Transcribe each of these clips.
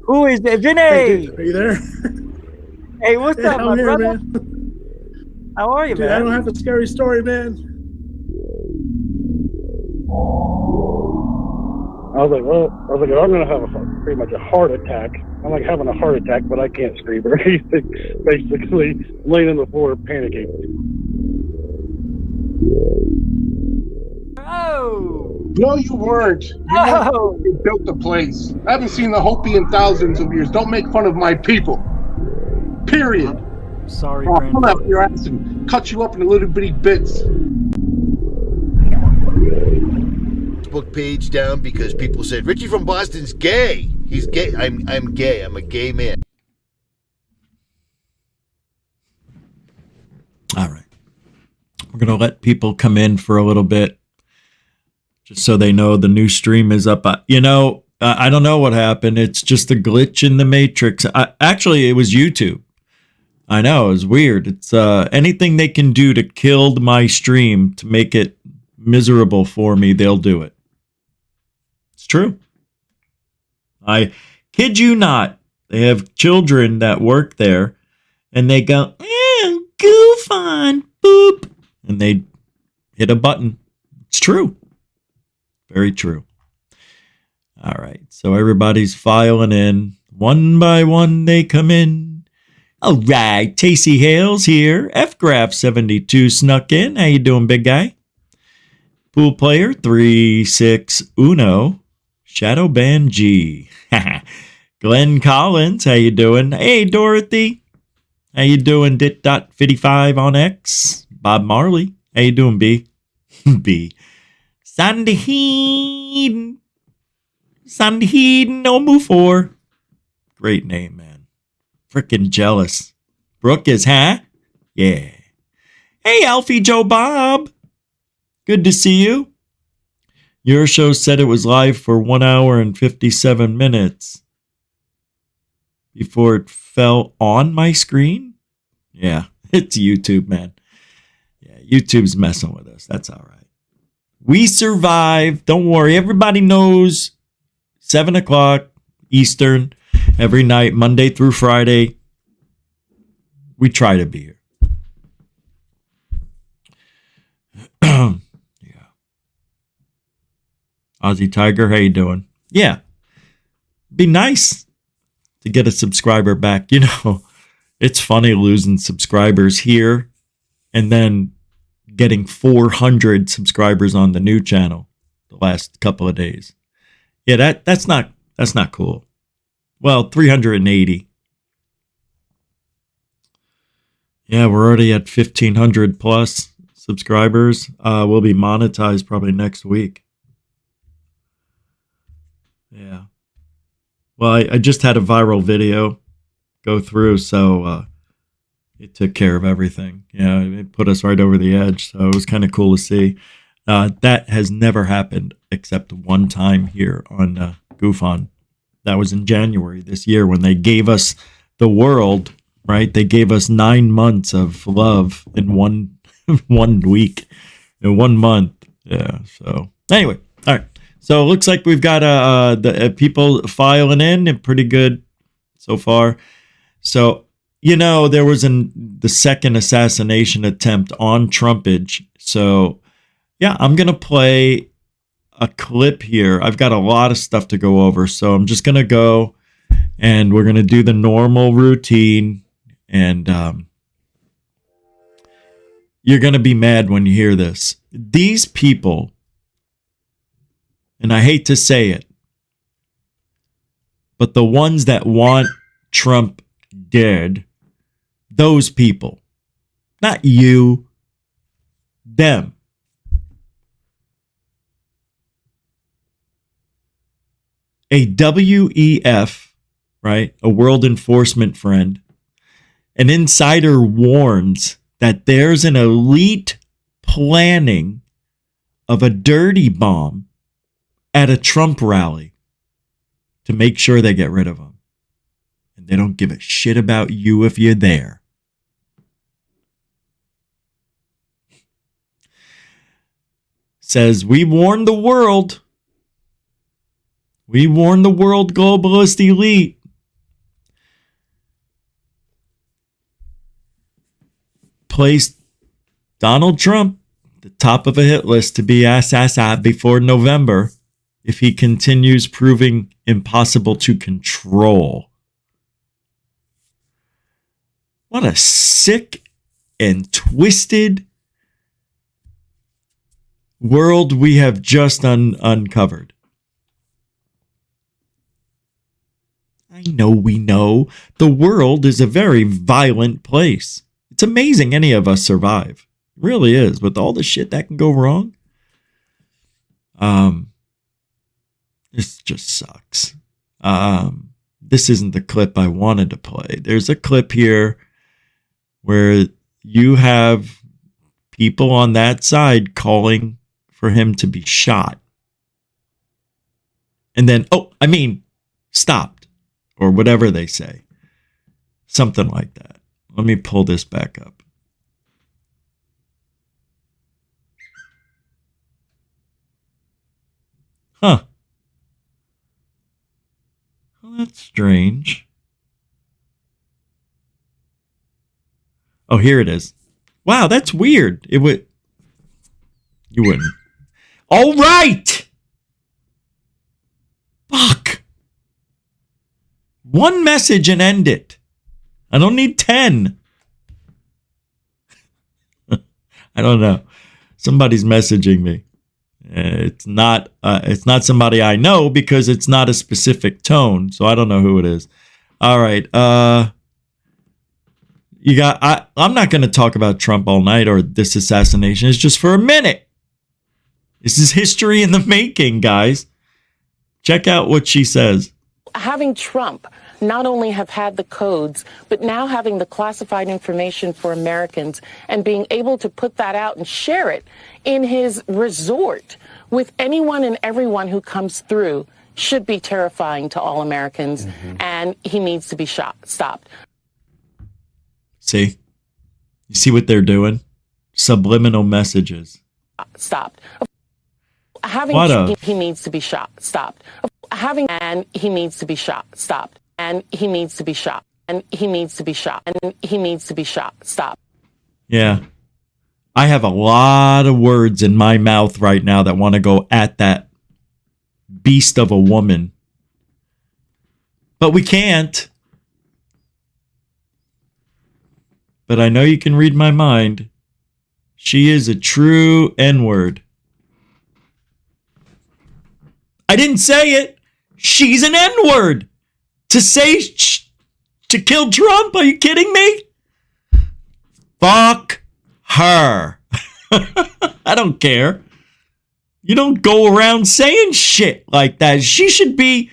Who is it? Vinny! Hey, dude, are you there? Hey, what's up, I'm my here, brother? man. How are you, Dude, man? I don't have a scary story, man. I was like, I'm gonna have pretty much a heart attack. I'm like having a heart attack, but I can't scream or anything. Basically, laying on the floor, panicking. Oh! No, you weren't. You built the place. I haven't seen the Hopi in thousands of years. Don't make fun of my people. Period. Sorry, I'll pull grandfather. out your ass and cut you up into little bitty bits. Facebook page down because people said Richie from Boston's gay. He's gay. I'm gay. I'm a gay man. All right. We're going to let people come in for a little bit just so they know the new stream is up. I don't know what happened. It's just a glitch in the matrix. Actually, it was YouTube. I know. It was weird. It's anything they can do to kill my stream to make it miserable for me, they'll do it. It's true. I kid you not. They have children that work there, and they go, goof on, boop, and they hit a button. It's true. Very true. All right. So everybody's filing in. One by one, they come in. All right. Tacey Hales here. FGraph72 snuck in. How you doing, big guy? Pool player 36 Uno. Shadowban G. Glenn Collins. How you doing? Hey, Dorothy. How you doing? Dit.55 on X. Bob Marley. How you doing, B? B. Sandheen. Sandheen Nomu 4. Great name, man. Frickin' jealous. Brooke is, huh? Yeah. Hey, Alfie Joe Bob. Good to see you. Your show said it was live for 1 hour and 57 minutes before it fell on my screen. Yeah, it's YouTube, man. Yeah, YouTube's messing with us. That's all right. We survive. Don't worry. Everybody knows 7 o'clock Eastern every night, Monday through Friday. We try to be here. Yeah. Aussie Tiger, how you doing? Yeah. Be nice to get a subscriber back. You know, it's funny losing subscribers here and then getting 400 subscribers on the new channel the last couple of days. Yeah, that's not cool. Well, 380. Yeah, we're already at 1,500 plus subscribers. We'll be monetized probably next week. Yeah. Well, I just had a viral video go through, so it took care of everything. Yeah, it put us right over the edge, so it was kind of cool to see. That has never happened except one time here on Goof On. That was in January this year when they gave us the world, right? They gave us 9 months of love in one week, in 1 month. Yeah, so anyway, all right. So it looks like we've got the people filing in and pretty good so far. So, you know, there was the second assassination attempt on Trumpage. So, yeah, I'm going to play a clip here. I've got a lot of stuff to go over. So I'm just going to go and we're going to do the normal routine. And you're going to be mad when you hear this. These people, and I hate to say it, but the ones that want Trump dead, those people, not you, them. A WEF, right, a World Enforcement Friend, an insider warns that there's an elite planning of a dirty bomb at a Trump rally to make sure they get rid of him. And they don't give a shit about you if you're there. says, we warned the world. We warned the world globalist elite. Placed Donald Trump at the top of a hit list to be assassinated before November if he continues proving impossible to control. What a sick and twisted world we have just uncovered. I know we know the world is a very violent place. It's amazing any of us survive. It really is. With all the shit that can go wrong. This just sucks. This isn't the clip I wanted to play. There's a clip here where you have people on that side calling for him to be shot. And then, stopped. Or whatever they say. Something like that. Let me pull this back up. Huh. Well, that's strange. Oh, here it is. Wow, that's weird. You wouldn't. All right! Fuck. One message and end it. I don't need 10. I don't know. Somebody's messaging me. It's not somebody I know because it's not a specific tone. So I don't know who it is. All right. I'm not going to talk about Trump all night or this assassination. It's just for a minute. This is history in the making, guys. Check out what she says. Having Trump not only have had the codes, but now having the classified information for Americans and being able to put that out and share it in his resort with anyone and everyone who comes through should be terrifying to all Americans. Mm-hmm. And he needs to be stopped. See? You see what they're doing? Subliminal messages. Stopped. He needs to be stopped. He needs to be stopped. And he needs to be shot. And he needs to be shot. And he needs to be shot. Stop. Yeah. I have a lot of words in my mouth right now that want to go at that beast of a woman. But we can't. But I know you can read my mind. She is a true N-word. I didn't say it. She's an N-word. To kill Trump? Are you kidding me? Fuck her. I don't care. You don't go around saying shit like that. She should be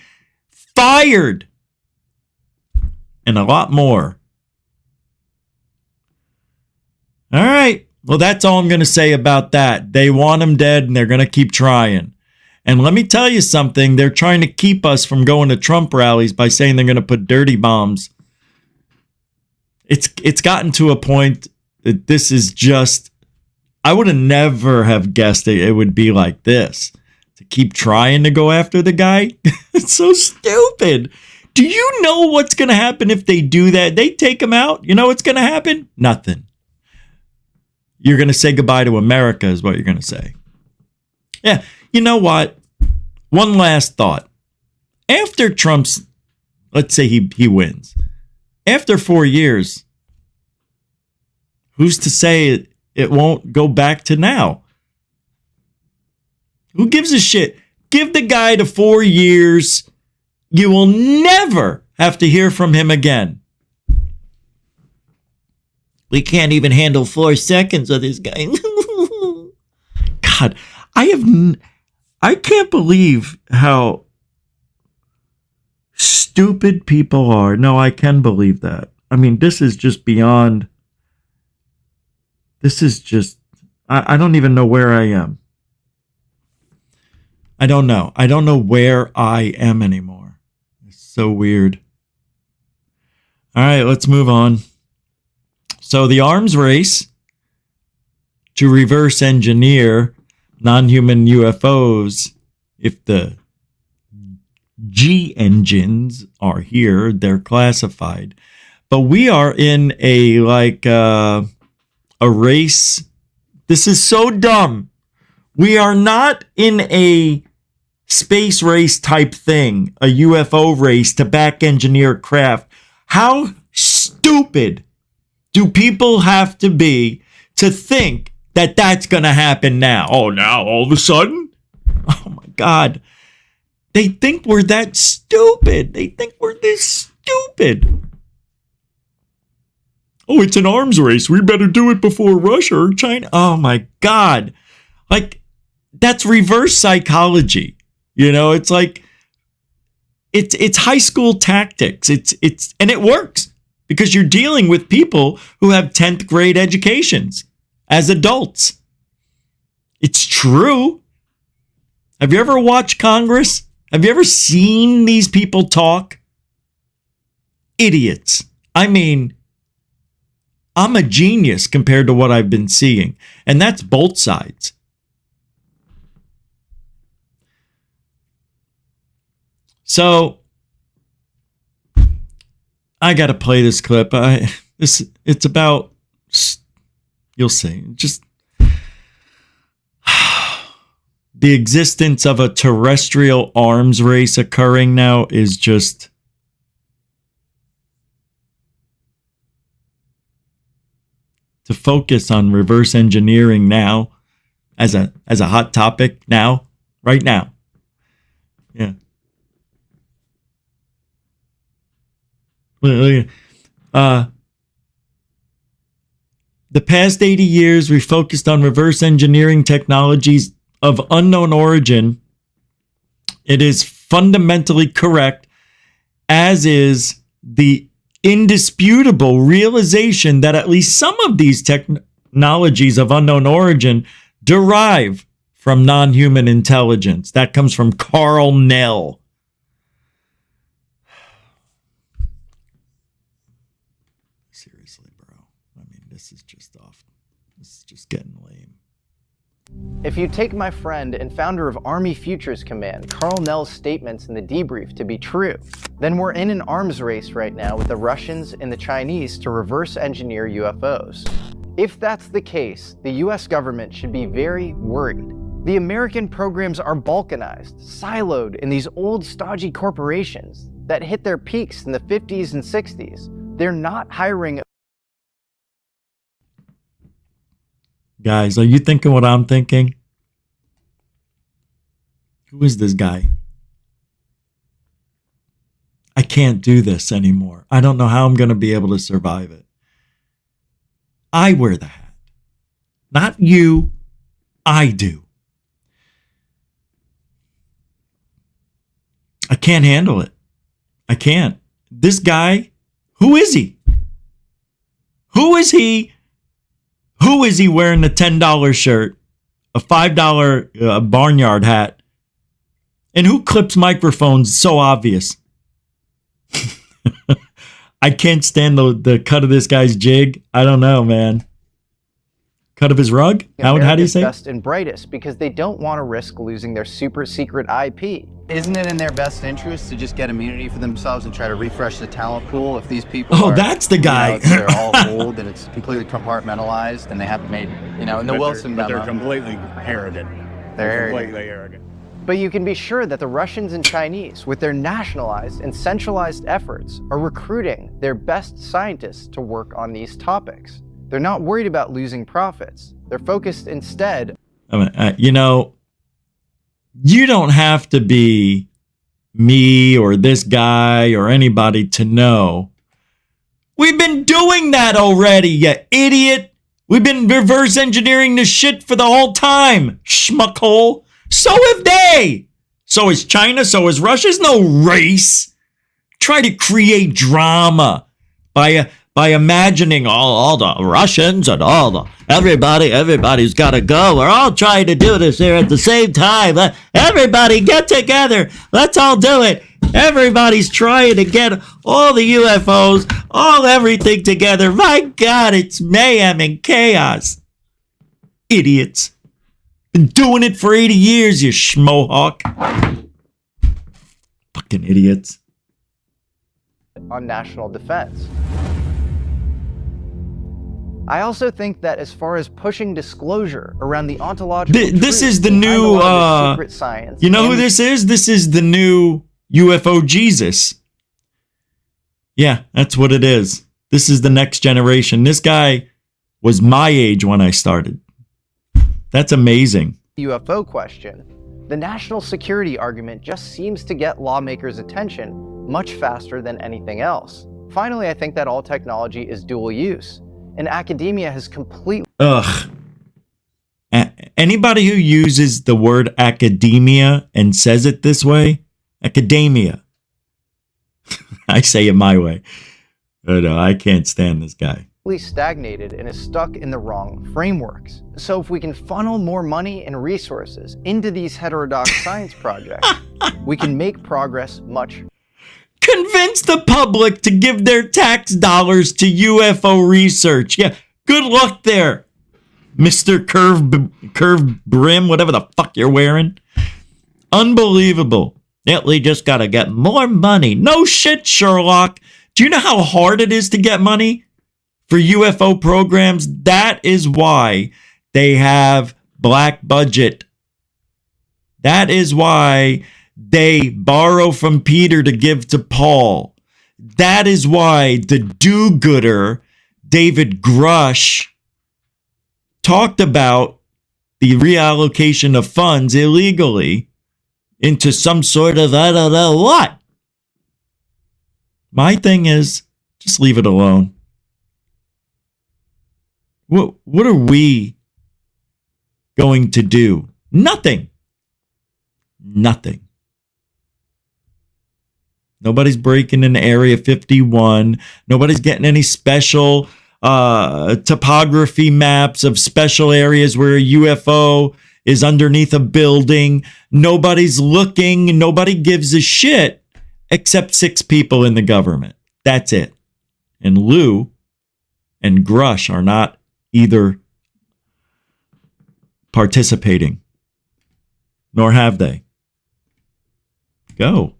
fired. And a lot more. All right. Well, that's all I'm going to say about that. They want him dead and they're going to keep trying. And let me tell you something. They're trying to keep us from going to Trump rallies by saying they're going to put dirty bombs. It's gotten to a point that this is just... I would have never have guessed it would be like this. To keep trying to go after the guy. It's so stupid. Do you know what's going to happen if they do that? They take him out. You know what's going to happen? Nothing. You're going to say goodbye to America is what you're going to say. Yeah. You know what? One last thought. After Trump's, let's say he wins. After 4 years, who's to say it won't go back to now? Who gives a shit? Give the guy to 4 years. You will never have to hear from him again. We can't even handle 4 seconds of this guy. God, I can't believe how stupid people are. No, I can believe that. I mean, this is just beyond. This is just, I don't even know where I am. I don't know. I don't know where I am anymore. It's so weird. All right, let's move on. So the arms race to reverse engineer non-human UFOs, if the G engines are here, they're classified. But we are in a race. This is so dumb. We are not in a space race type thing, a UFO race to back engineer craft. How stupid do people have to be to think that that's going to happen now? Oh, now all of a sudden? Oh my God. They think we're that stupid. They think we're this stupid. Oh, it's an arms race. We better do it before Russia or China. Oh my God. Like, that's reverse psychology. You know, it's like, it's high school tactics. And it works because you're dealing with people who have 10th grade educations as adults. It's true. Have you ever watched Congress? Have you ever seen these people talk? Idiots. I mean, I'm a genius compared to what I've been seeing. And that's both sides. So, I got to play this clip. It's about, you'll see, just the existence of a terrestrial arms race occurring now is just to focus on reverse engineering now as a hot topic now, right now. Yeah. The past 80 years, we focused on reverse engineering technologies of unknown origin. It is fundamentally correct, as is the indisputable realization that at least some of these technologies of unknown origin derive from non-human intelligence. That comes from Carl Nell. Seriously, bro. I mean, this is just off. This is just getting lame. If you take my friend and founder of Army Futures Command, Carl Nell's statements in the debrief to be true, then we're in an arms race right now with the Russians and the Chinese to reverse engineer UFOs. If that's the case, the US government should be very worried. The American programs are balkanized, siloed in these old stodgy corporations that hit their peaks in the 50s and 60s. They're not hiring. Guys, are you thinking what I'm thinking? Who is this guy? I can't do this anymore. I don't know how I'm going to be able to survive it. I wear the hat. Not you. I do. I can't handle it. I can't. This guy, who is he? Who is he? Who is he wearing a $10 shirt, a $5 barnyard hat, and who clips microphones so obvious? I can't stand the cut of this guy's jig. I don't know, man. Cut of his rug? How do you say? Best and brightest because they don't want to risk losing their super secret IP. Isn't it in their best interest to just get immunity for themselves and try to refresh the talent pool if these people are, that's the guy. They're all old and it's completely compartmentalized and they haven't made, in the Wilson memo. They're completely arrogant. They're completely arrogant. But you can be sure that the Russians and Chinese, with their nationalized and centralized efforts, are recruiting their best scientists to work on these topics. They're not worried about losing profits. They're focused instead. You don't have to be me or this guy or anybody to know. We've been doing that already, you idiot. We've been reverse engineering this shit for the whole time, schmuckhole. So have they. So is China. So is Russia. There's no race. Try to create drama by imagining all the Russians and everybody's got to go. We're all trying to do this here at the same time. Everybody get together. Let's all do it. Everybody's trying to get all the UFOs, everything together. My God, it's mayhem and chaos. Idiots. Been doing it for 80 years, you schmohawk. Fucking idiots. On national defense. I also think that as far as pushing disclosure around the ontological This is the behind a new, lot of the secret science. you know who this is? This is the new UFO Jesus. Yeah, that's what it is. This is the next generation. This guy was my age when I started. That's amazing. UFO question, the national security argument just seems to get lawmakers' attention much faster than anything else. Finally, I think that all technology is dual use, and academia has completely... Ugh. Anybody who uses the word academia and says it this way, academia. I say it my way. But I can't stand this guy. stagnated and is stuck in the wrong frameworks. So if we can funnel more money and resources into these heterodox science projects, we can make progress much. Convince the public to give their tax dollars to UFO research. Yeah, good luck there, Mr. Curved Brim, whatever the fuck you're wearing. Unbelievable. Italy just got to get more money. No shit, Sherlock. Do you know how hard it is to get money for UFO programs? That is why they have black budget. That is why they borrow from Peter to give to Paul. That is why the do-gooder David Grusch talked about the reallocation of funds illegally into some sort of I don't know what. My thing is, just leave it alone. What are we going to do? Nothing. Nothing. Nobody's breaking into Area 51. Nobody's getting any special topography maps of special areas where a UFO is underneath a building. Nobody's looking. Nobody gives a shit except 6 people in the government. That's it. And Lou and Grusch are not either participating, nor have they. Go.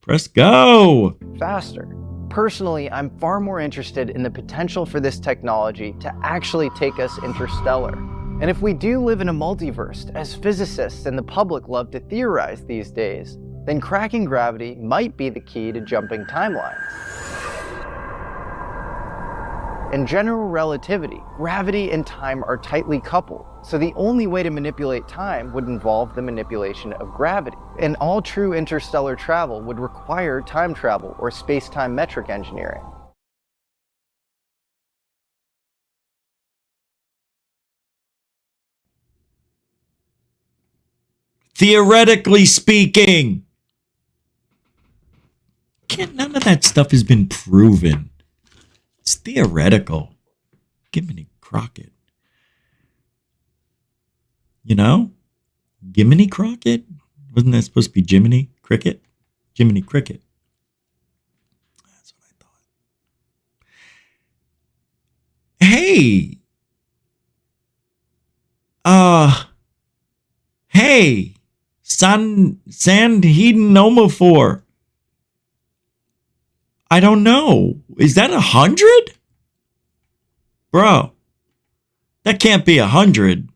Press go. Faster. Personally, I'm far more interested in the potential for this technology to actually take us interstellar. And if we do live in a multiverse, as physicists and the public love to theorize these days, then cracking gravity might be the key to jumping timelines. In general relativity, gravity and time are tightly coupled, so the only way to manipulate time would involve the manipulation of gravity. And all true interstellar travel would require time travel or space-time metric engineering. Theoretically speaking, none of that stuff has been proven. It's theoretical. Jiminy Crockett. You know? Jiminy Crockett? Wasn't that supposed to be Jiminy Cricket? Jiminy Cricket. That's what I thought. Hey. Hey. Sandhedonomophore. I don't know. Is that 100? Bro, that can't be 100.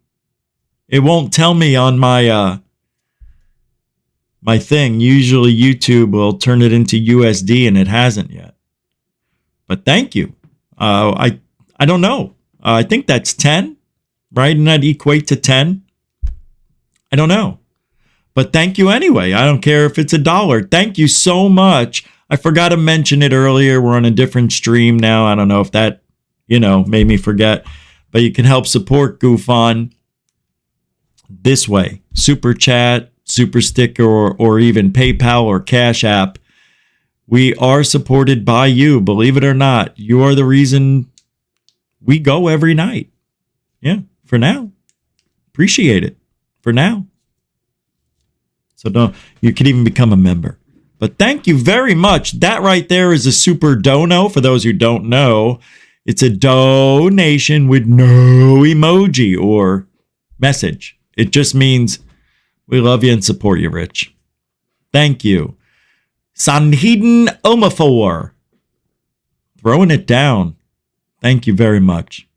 It won't tell me on my my thing. Usually YouTube will turn it into USD and it hasn't yet. But thank you. I don't know. I think that's 10, right? And that equate to 10. I don't know. But thank you anyway. I don't care if it's $1. Thank you so much. I forgot to mention it earlier. We're on a different stream now. I don't know if that, made me forget. But you can help support Goof On this way. Super Chat, Super Sticker, or even PayPal or Cash App. We are supported by you, believe it or not. You are the reason we go every night. Yeah, for now. Appreciate it. For now. So you can even become a member. But thank you very much. That right there is a super dono. For those who don't know, it's a donation with no emoji or message. It just means we love you and support you, Rich. Thank you. Sanhedin Omafor. Throwing it down. Thank you very much.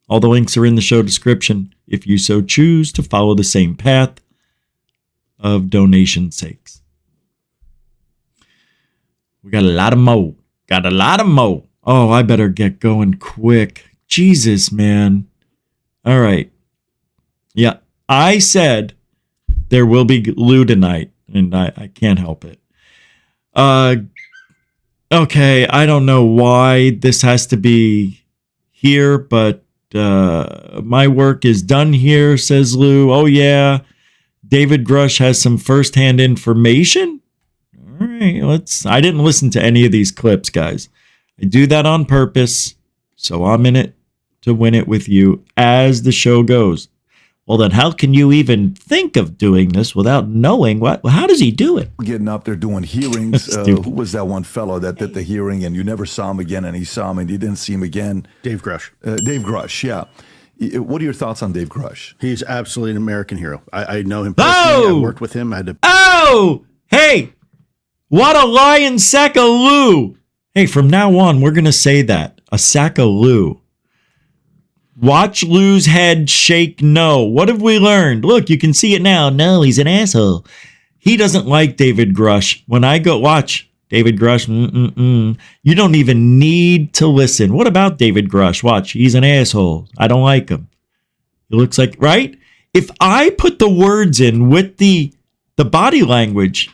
All the links are in the show description if you so choose to follow the same path of donation sakes. We got a lot of mo. Oh, I better get going quick. Jesus, man. All right. Yeah, I said there will be Lou tonight, and I can't help it. Okay, I don't know why this has to be here, but my work is done here, says Lou. Oh, yeah. David Grusch has some firsthand information? All right, I didn't listen to any of these clips, guys. I do that on purpose, so I'm in it to win it with you as the show goes. Well, then how can you even think of doing this without knowing how does he do it? Getting up there doing hearings. Who was that one fellow that did the hearing and you never saw him again and he saw him and you didn't see him again? Dave Grusch. Dave Grusch, yeah. What are your thoughts on Dave Grusch? He's absolutely an American hero. I know him personally. I worked with him. Hey, what a lying sack of Lou. Hey, from now on, we're going to say that. A sack of Lou. Watch Lou's head shake no. What have we learned? Look, you can see it now. No, he's an asshole. He doesn't like David Grusch. When I go watch David Grusch, you don't even need to listen. What about David Grusch? Watch, he's an asshole. I don't like him. He looks like, right? If I put the words in with the body language,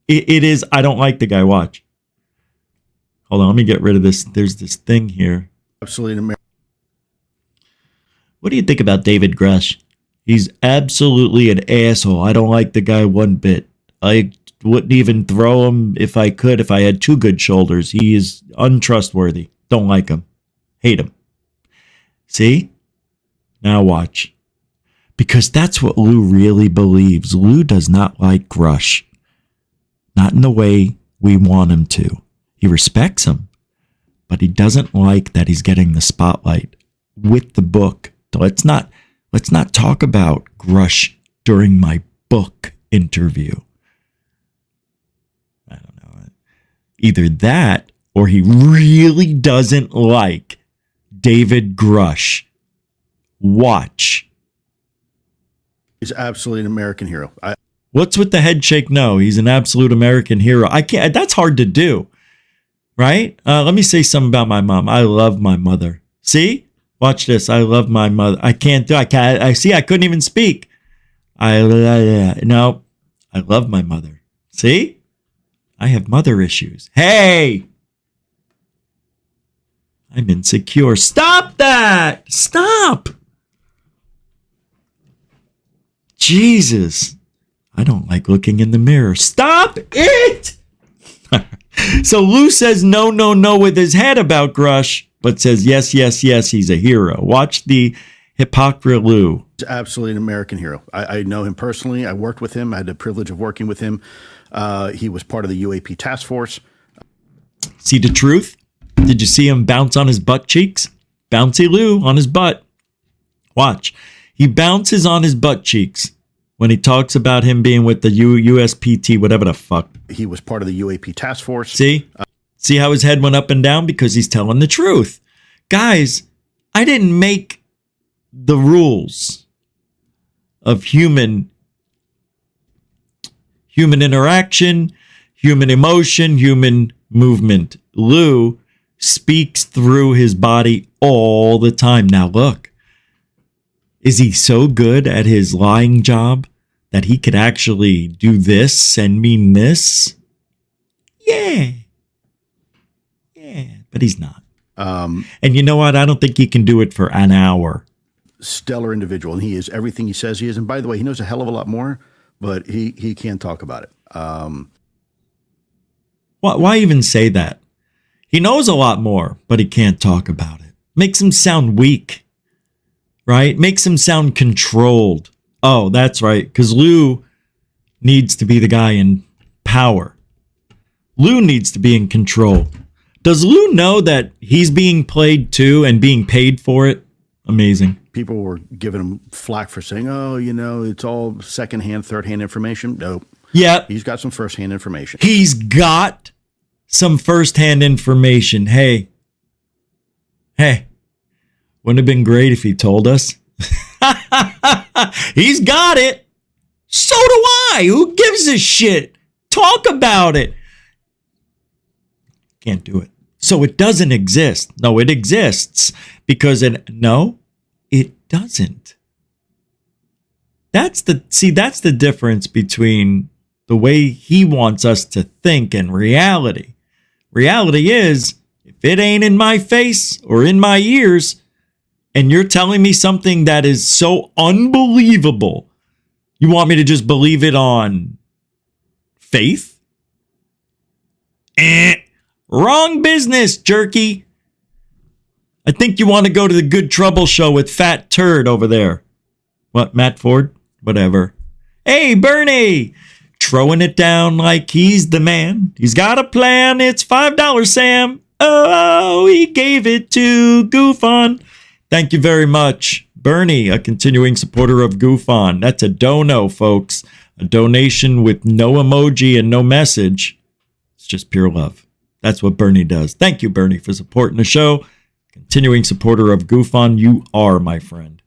it is, I don't like the guy. Watch. Hold on, let me get rid of this. There's this thing here. Absolutely an American. What do you think about David Grusch? He's absolutely an asshole. I don't like the guy one bit. I wouldn't even throw him if I could, if I had two good shoulders. He is untrustworthy. Don't like him. Hate him. See? Now watch. Because that's what Lou really believes. Lou does not like Grusch. Not in the way we want him to. He respects him, but he doesn't like that he's getting the spotlight with the book. Let's not talk about Grusch during my book interview. I don't know. Either that or he really doesn't like David Grusch. Watch. He's absolutely an American hero. What's with the head shake? No, he's an absolute American hero. I can't. That's hard to do, right? Let me say something about my mom. I love my mother. See? Watch this. I love my mother. I can't. I see. I couldn't even speak. No. I love my mother. See? I have mother issues. Hey! I'm insecure. Stop that! Stop! Jesus. I don't like looking in the mirror. Stop it! So Lou says no with his head about Grusch, but says yes, he's a hero. Watch the hypocrite Lou. He's absolutely an American hero. I know him personally. I worked with him. I had the privilege of working with him. He was part of the UAP task force. See the truth? Did you see him bounce on his butt cheeks? Bouncy Lou on his butt. Watch. He bounces on his butt cheeks when he talks about him being with the USPT, whatever the fuck. He was part of the UAP task force. See? See how his head went up and down? Because he's telling the truth. Guys, I didn't make the rules of human interaction, human emotion, human movement. Lou speaks through his body all the time. Now look, is he so good at his lying job that he could actually do this and mean this? Yeah, but he's not. And you know what? I don't think he can do it for an hour. Stellar individual, and he is everything he says he is. And by the way, he knows a hell of a lot more, but he can't talk about it. Why even say that? He knows a lot more, but he can't talk about it. Makes him sound weak, right? Makes him sound controlled. Oh, that's right, because Lou needs to be the guy in power. Lou needs to be in control. Does Lou know that he's being played too and being paid for it? Amazing. People were giving him flack for saying, oh, you know, it's all secondhand, third-hand information. Nope. Yep. He's got some first-hand information. He's got some first-hand information. Hey, wouldn't have been great if he told us? He's got it. So do I. Who gives a shit? Talk about it. Can't do it. So it doesn't exist. No, it exists because it doesn't. That's the difference between the way he wants us to think and reality. Reality is, if it ain't in my face or in my ears, and you're telling me something that is so unbelievable, you want me to just believe it on faith? Wrong business, jerky. I think you want to go to the Good Trouble show with Fat Turd over there. What, Matt Ford? Whatever. Hey, Bernie! Throwing it down like he's the man. He's got a plan. It's $5, Sam. Oh, he gave it to Goof On. Thank you very much. Bernie, a continuing supporter of Goof On. That's a dono, folks. A donation with no emoji and no message. It's just pure love. That's what Bernie does. Thank you, Bernie, for supporting the show. Continuing supporter of Goof On, you are my friend.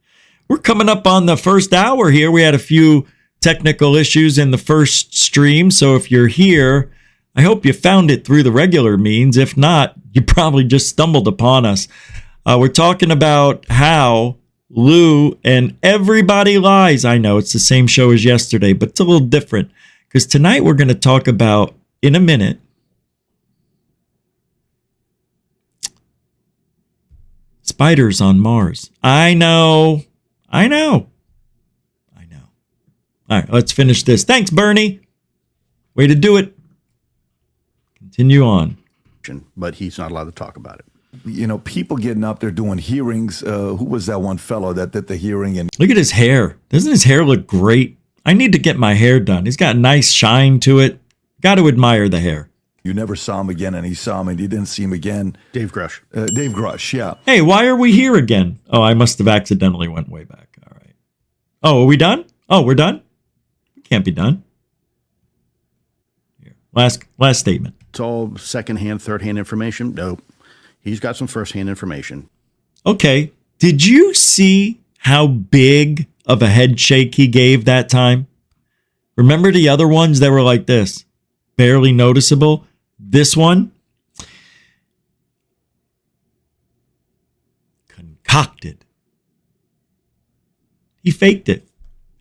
We're coming up on the first hour here. We had a few technical issues in the first stream, so if you're here, I hope you found it through the regular means. If not, you probably just stumbled upon us. We're talking about how Lou and Everybody Lies. I know it's the same show as yesterday, but it's a little different because tonight we're going to talk about, in a minute, spiders on Mars. I know. All right, let's finish this. Thanks, Bernie. Way to do it. Continue on. But he's not allowed to talk about it. You know, people getting up there doing hearings. Who was that one fellow that did the hearing? And look at his hair. Doesn't his hair look great? I need to get my hair done. He's got a nice shine to it. Got to admire the hair. You never saw him again, and he saw him, and you didn't see him again. Dave Grusch. Dave Grusch, yeah. Hey, why are we here again? Oh, I must have accidentally went way back. All right. Oh, are we done? Oh, we're done? We can't be done. Here. Last statement. It's all secondhand, third-hand information. Nope. He's got some first-hand information. Okay. Did you see how big of a head shake he gave that time? Remember the other ones that were like this? Barely noticeable. This one, concocted. He faked it.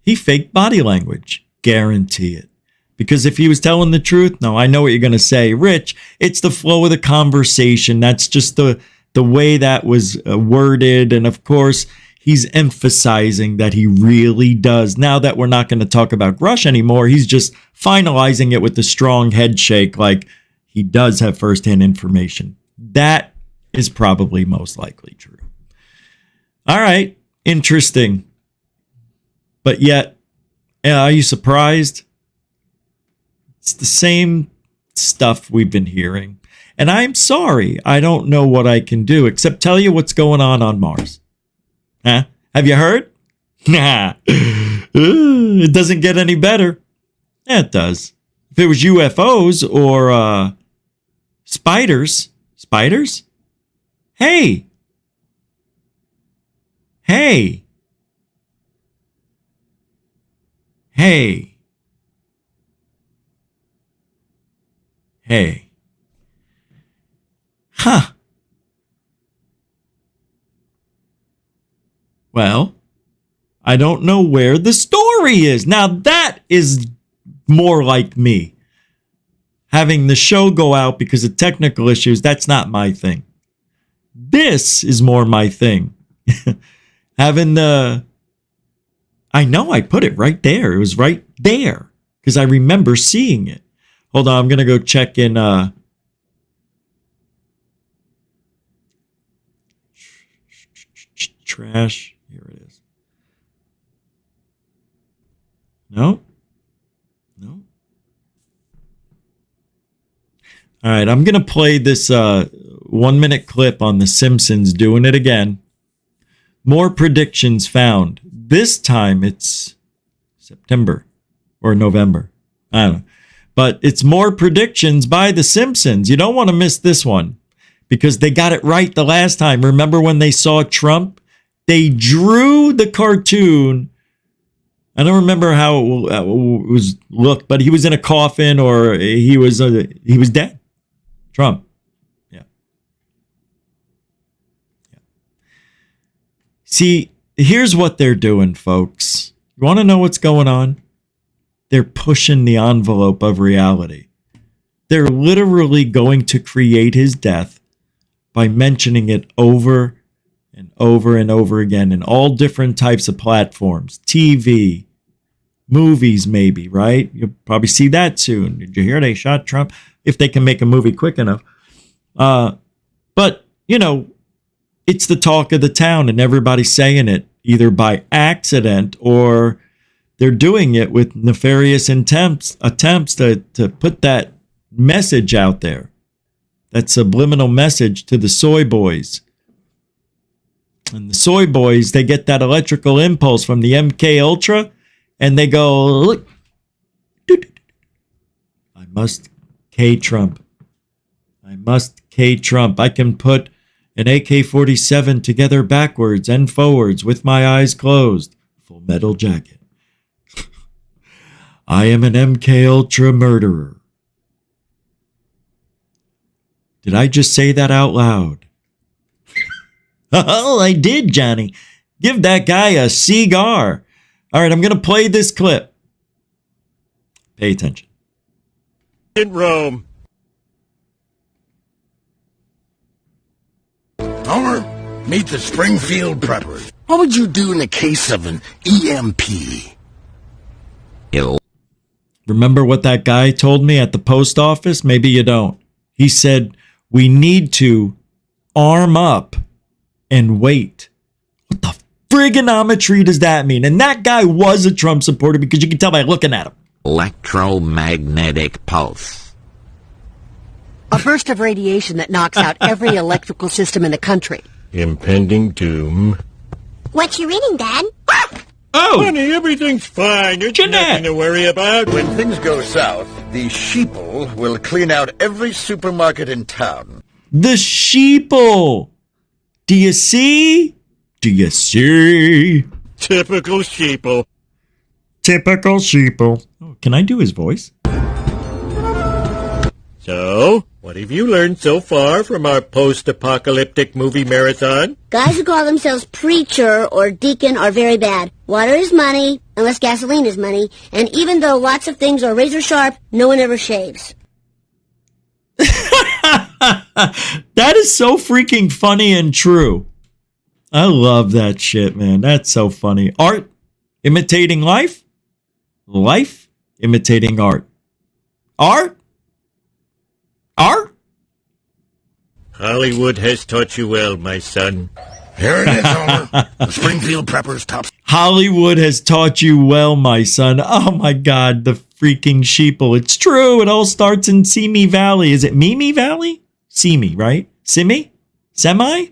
He faked body language. Guarantee it. Because if he was telling the truth, no, I know what you're going to say. Rich, it's the flow of the conversation. That's just the way that was worded. And of course, he's emphasizing that he really does. Now that we're not going to talk about Grusch anymore, he's just finalizing it with the strong head shake like he does have firsthand information. That is probably most likely true. All right. Interesting. But yet, are you surprised? It's the same stuff we've been hearing. And I'm sorry. I don't know what I can do except tell you what's going on Mars. Huh? Have you heard? Nah. It doesn't get any better. Yeah, it does. If it was UFOs or spiders. Spiders? Hey. Hey. Hey. Hey. Huh. Well, I don't know where the story is. Now that is more like me. Having the show go out because of technical issues, that's not my thing. This is more my thing. Having the... I know I put it right there. It was right there because I remember seeing it. Hold on, I'm going to go check in... trash. Here it is. No. All right, I'm going to play this 1 minute clip on The Simpsons doing it again. More predictions found. This time it's September or November. I don't know. But it's more predictions by the Simpsons. You don't want to miss this one because they got it right the last time. Remember when they saw Trump? They drew the cartoon. I don't remember how it was looked, but he was in a coffin or he was dead. Trump. Yeah. See, here's what they're doing, folks. You want to know what's going on? They're pushing the envelope of reality. They're literally going to create his death by mentioning it over and over and over again in all different types of platforms. TV, movies maybe, right? You'll probably see that soon. Did you hear they shot Trump? If they can make a movie quick enough. But, you know, it's the talk of the town and everybody's saying it either by accident or they're doing it with nefarious attempts to put that message out there, that subliminal message to the soy boys. And the soy boys, they get that electrical impulse from the MK Ultra, and they go, look, I must K Trump. I must K Trump. I can put an AK-47 together backwards and forwards with my eyes closed. Full Metal Jacket. I am an MK Ultra murderer. Did I just say that out loud? Oh, I did, Johnny. Give that guy a cigar. All right, I'm going to play this clip. Pay attention. In Rome. Homer, meet the Springfield Preppers. What would you do in the case of an EMP? Remember what that guy told me at the post office? Maybe you don't. He said, we need to arm up and wait. What the frigonometry does that mean? And that guy was a Trump supporter because you can tell by looking at him. Electromagnetic pulse. A burst of radiation that knocks out every electrical system in the country. Impending doom. What you reading, Dad? Oh! Honey, everything's fine. There's nothing to worry about. When things go south, the sheeple will clean out every supermarket in town. The sheeple! Do you see? Do you see? Typical sheeple. Typical sheeple. Oh, can I do his voice? So, what have you learned so far from our post-apocalyptic movie marathon? Guys who call themselves preacher or deacon are very bad. Water is money, unless gasoline is money. And even though lots of things are razor sharp, no one ever shaves. That is so freaking funny and true. I love that shit, man. That's so funny. Art imitating life. Life imitating art. Art? Art? Hollywood has taught you well, my son. Here it is, Homer. The Springfield Preppers top. Hollywood has taught you well, my son. Oh my God, the freaking sheeple. It's true. It all starts in Simi Valley. Is it Mimi Valley? Simi, right? Simi? Semi?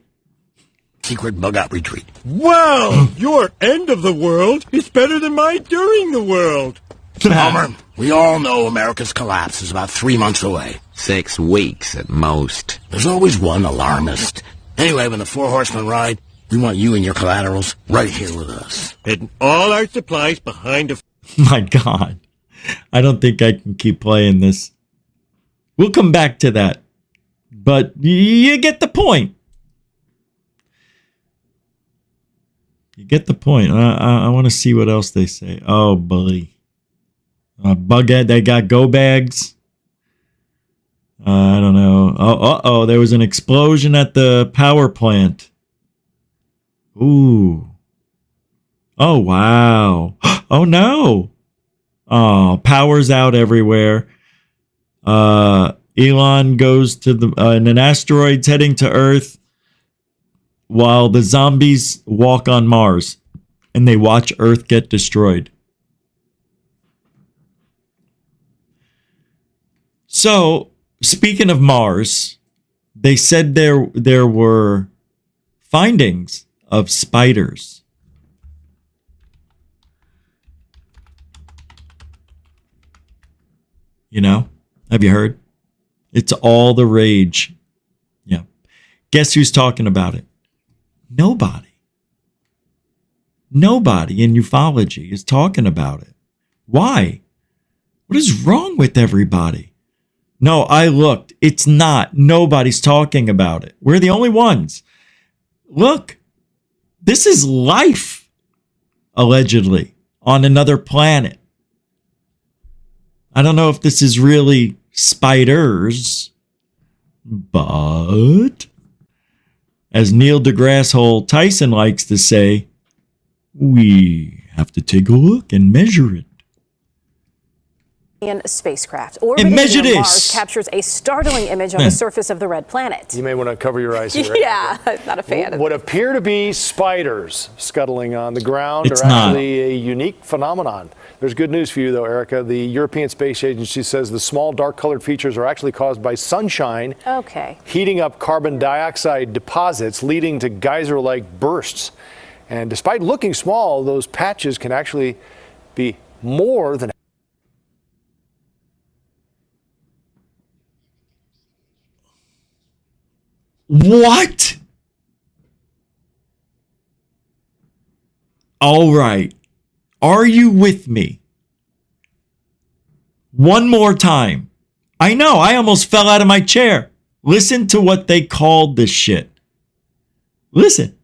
Secret bug out retreat. Wow! Your end of the world is better than my during the world. Homer, we all know America's collapse is about 3 months away. 6 weeks at most. There's always one alarmist. Anyway, when the 4 horsemen ride, we want you and your collaterals right here with us. And all our supplies behind a... My God. I don't think I can keep playing this. We'll come back to that. But you get the point. You get the point. I want to see what else they say. Oh, buddy. Bughead, they got go bags. I don't know. Oh, there was an explosion at the power plant. Ooh. Oh, wow. Oh, no. Oh, power's out everywhere. Elon goes to an asteroid's heading to Earth while the zombies walk on Mars and they watch Earth get destroyed. So, speaking of Mars, they said there were findings of spiders. You know? Have you heard? It's all the rage. Yeah. Guess who's talking about it? Nobody. Nobody in ufology is talking about it. Why? What is wrong with everybody? No, I looked. It's not. Nobody's talking about it. We're the only ones. Look, this is life, allegedly, on another planet. I don't know if this is really spiders, but as Neil deGrasse Hole Tyson likes to say, we have to take a look and measure it. A spacecraft orbiting near Mars captures a startling image on the surface of the red planet. You may want to cover your eyes here. Yeah, not a fan of what appear to be spiders scuttling on the ground It's are not. actually a unique phenomenon. There's good news for you, though, Erica. The European Space Agency says the small dark-colored features are actually caused by sunshine heating up carbon dioxide deposits, leading to geyser-like bursts. And despite looking small, those patches can actually be more than What? All right. Are you with me? One more time. I know, I almost fell out of my chair. Listen to what they called this shit. Listen.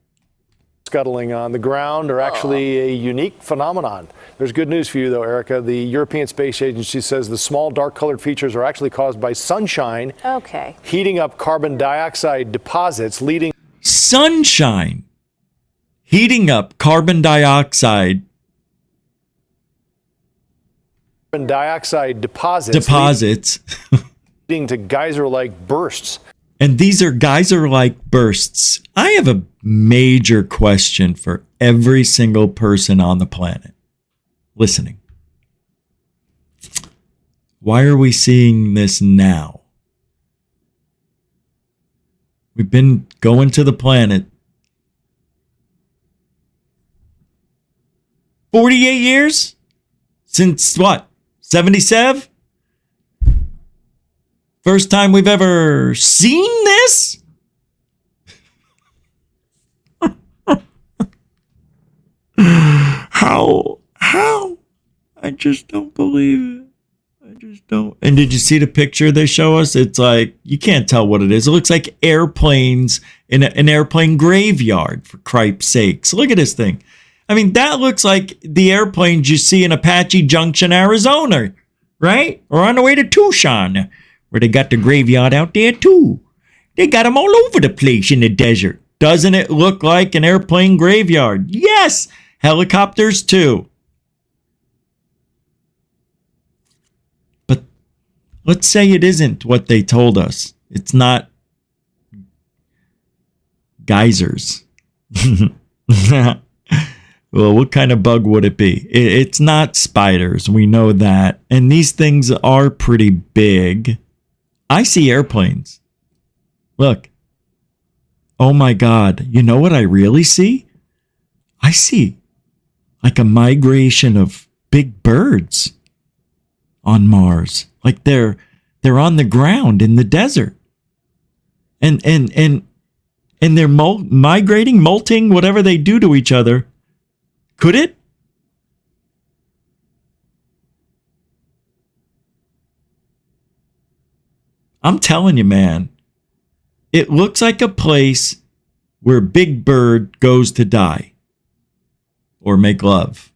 scuttling on the ground are actually a unique phenomenon. There's good news for you, though, Erica. The European Space Agency says the small dark-colored features are actually caused by sunshine heating up carbon dioxide deposits, leading Sunshine heating up carbon dioxide deposits leading to geyser-like bursts. And these are geyser-like bursts. I have a major question for every single person on the planet listening. Why are we seeing this now? We've been going to the planet 48 years? Since what? 77? First time we've ever seen this? How? I just don't believe it. I just don't. And did you see the picture they show us? It's like, you can't tell what it is. It looks like airplanes in an airplane graveyard, for cripe's sakes. Look at this thing. I mean, that looks like the airplanes you see in Apache Junction, Arizona, right? Or on the way to Tucson, where they got the graveyard out there too. They got them all over the place in the desert. Doesn't it look like an airplane graveyard? Yes, helicopters too. But let's say it isn't what they told us. It's not geysers. Well, what kind of bug would it be? It's not spiders. We know that. And these things are pretty big. I see airplanes. Look. Oh my God. You know what I really see? I see like a migration of big birds on Mars. Like they're on the ground in the desert. And they're migrating, molting, whatever they do to each other. Could it? I'm telling you, man. It looks like a place where Big Bird goes to die or make love.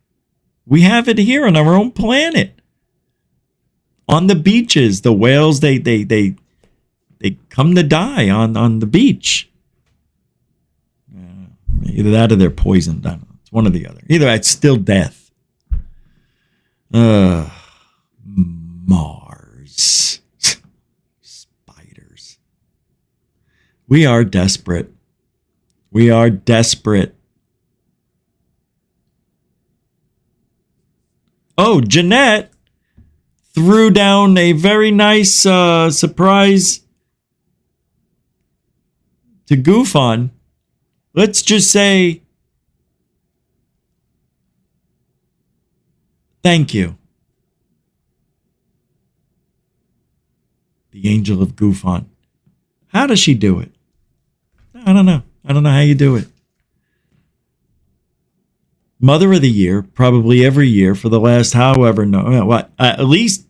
We have it here on our own planet. On the beaches, the whales they come to die on the beach. Either that or they're poisoned. I don't know. It's one or the other. Either way, it's still death. Mars. Spiders. We are desperate. We are desperate. Oh, Jeanette threw down a very nice surprise to goof on. let's just say thank you. The angel of Gufon. How does she do it? I don't know. I don't know how you do it. Mother of the Year, probably every year for the last however, at least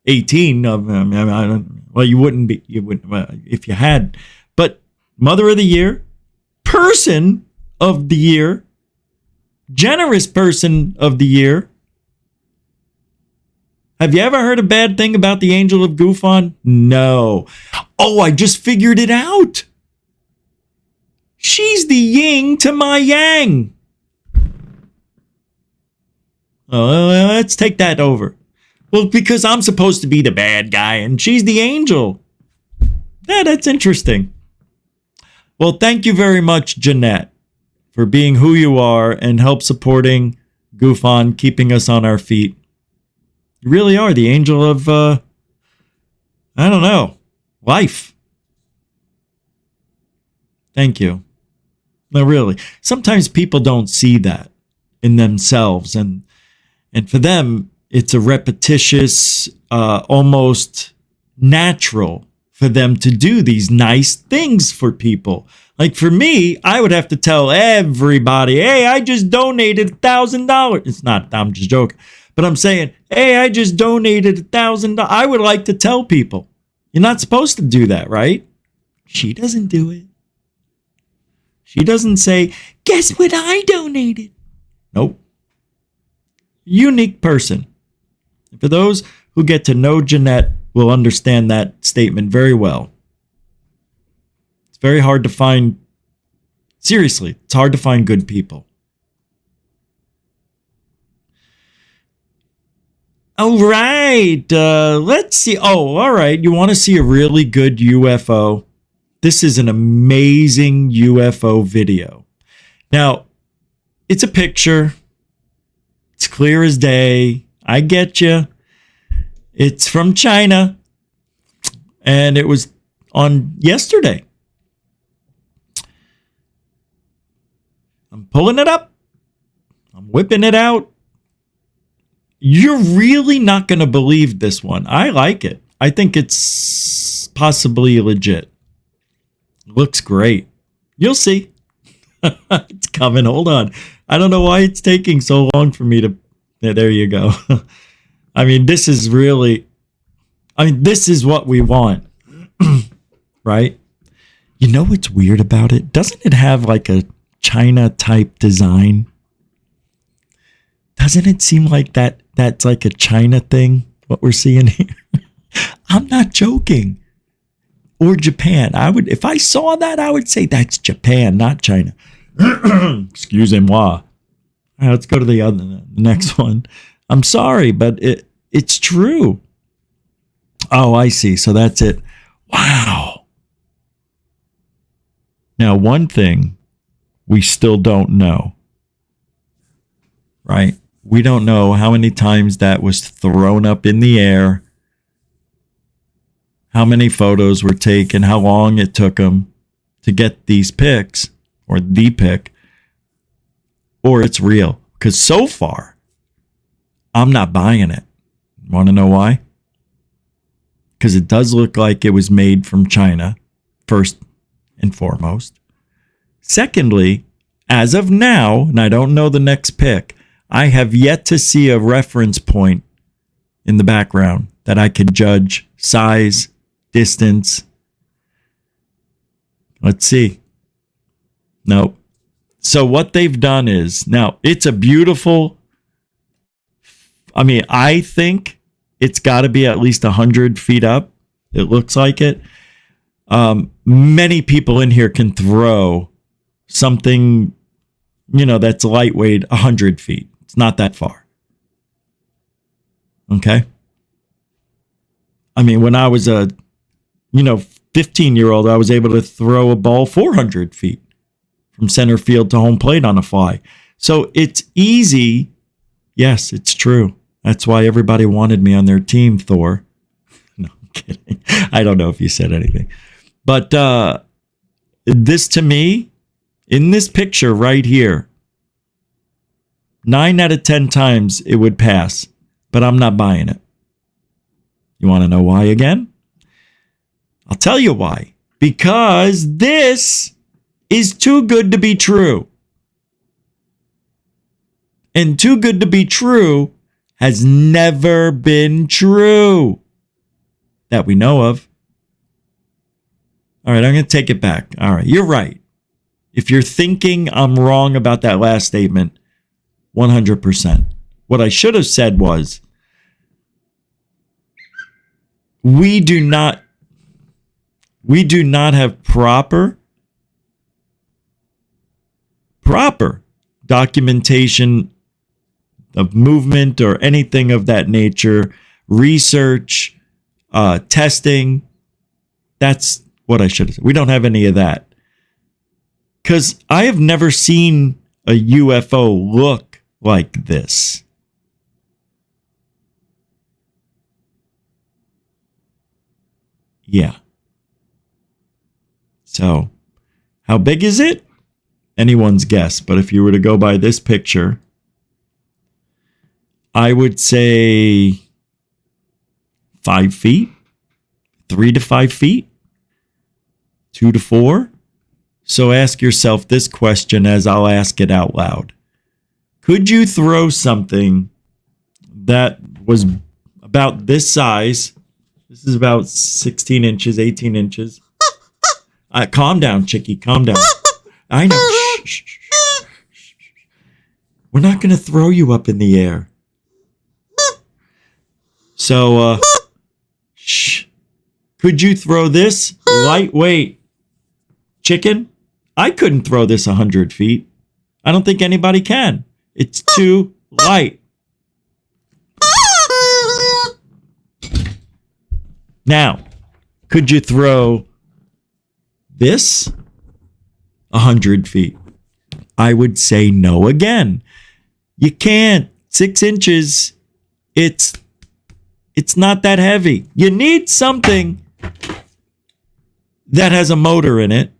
18. Well, you wouldn't be, if you had. But Mother of the Year, Person of the Year, Generous Person of the Year. Have you ever heard a bad thing about the angel of Gufon? No. Oh, I just figured it out. She's the yin to my yang. Oh, let's take that over. Well, because I'm supposed to be the bad guy and she's the angel. Yeah, that's interesting. Well, thank you very much, Jeanette, for being who you are and help supporting Gufon, keeping us on our feet. You really are the angel of, life. Thank you. No, really. Sometimes people don't see that in themselves, and for them, it's a repetitious, almost natural for them to do these nice things for people. Like for me, I would have to tell everybody, hey, I just donated $1,000. It's not, I'm just joking. But I'm saying, hey, I just donated $1,000. I would like to tell people. You're not supposed to do that, right? She doesn't do it. She doesn't say, guess what I donated? Nope. Unique person. For those who get to know Jeanette will understand that statement very well. It's very hard to find, seriously, it's hard to find good people. All right, let's see. Oh, all right. You want to see a really good UFO? This is an amazing UFO video. Now, it's a picture. It's clear as day. I get you. It's from China. And it was on yesterday. I'm pulling it up. I'm whipping it out. You're really not going to believe this one. I like it. I think it's possibly legit. Looks great. You'll see. It's coming. Hold on. I don't know why it's taking so long for me to... Yeah, there you go. I mean, this is really... this is what we want. Right? You know what's weird about it? Doesn't it have like a China type design? Doesn't it seem like that's like a China thing, what we're seeing here? I'm not joking. Or Japan. If I saw that, I would say that's Japan, not China. Excusez-moi. All right, let's go to the next one. I'm sorry, but it's true. Oh, I see. So that's it. Wow. Now, one thing we still don't know, right? We don't know how many times that was thrown up in the air, how many photos were taken, how long it took them to get these pics, or the pic, or it's real. Because so far, I'm not buying it. Want to know why? Because it does look like it was made from China, first and foremost. Secondly, as of now, and I don't know the next pic, I have yet to see a reference point in the background that I could judge size, distance. Let's see. Nope. So what they've done is, now it's a beautiful, I think it's got to be at least 100 feet up. It looks like it. Many people in here can throw something, that's lightweight 100 feet. It's not that far. Okay. When I was a, 15-year-old, I was able to throw a ball 400 feet from center field to home plate on a fly. So it's easy. Yes, it's true. That's why everybody wanted me on their team, Thor. No, I'm kidding. I don't know if you said anything. But this to me, in this picture right here, 9 out of 10 times it would pass, but I'm not buying it. You want to know why again? I'll tell you why. Because this is too good to be true. And too good to be true has never been true that we know of. All right, I'm going to take it back. All right, you're right. If you're thinking I'm wrong about that last statement, 100%. What I should have said was, we do not have proper documentation of movement or anything of that nature, research, testing. That's what I should have said. We don't have any of that. Because I have never seen a UFO look like this. Yeah. So, how big is it? Anyone's guess. But if you were to go by this picture, I would say 5 feet, 3 to 5 feet, 2 to 4. So ask yourself this question as I'll ask it out loud. Could you throw something that was about this size? This is about 16 inches, 18 inches. Calm down, Chickie. Calm down. I know. Shh, shh, shh, shh. We're not going to throw you up in the air. So, shh. Could you throw this lightweight chicken? I couldn't throw this 100 feet. I don't think anybody can. It's too light. Now, could you throw this 100 feet? I would say no again. You can't. 6 inches. It's not that heavy. You need something that has a motor in it.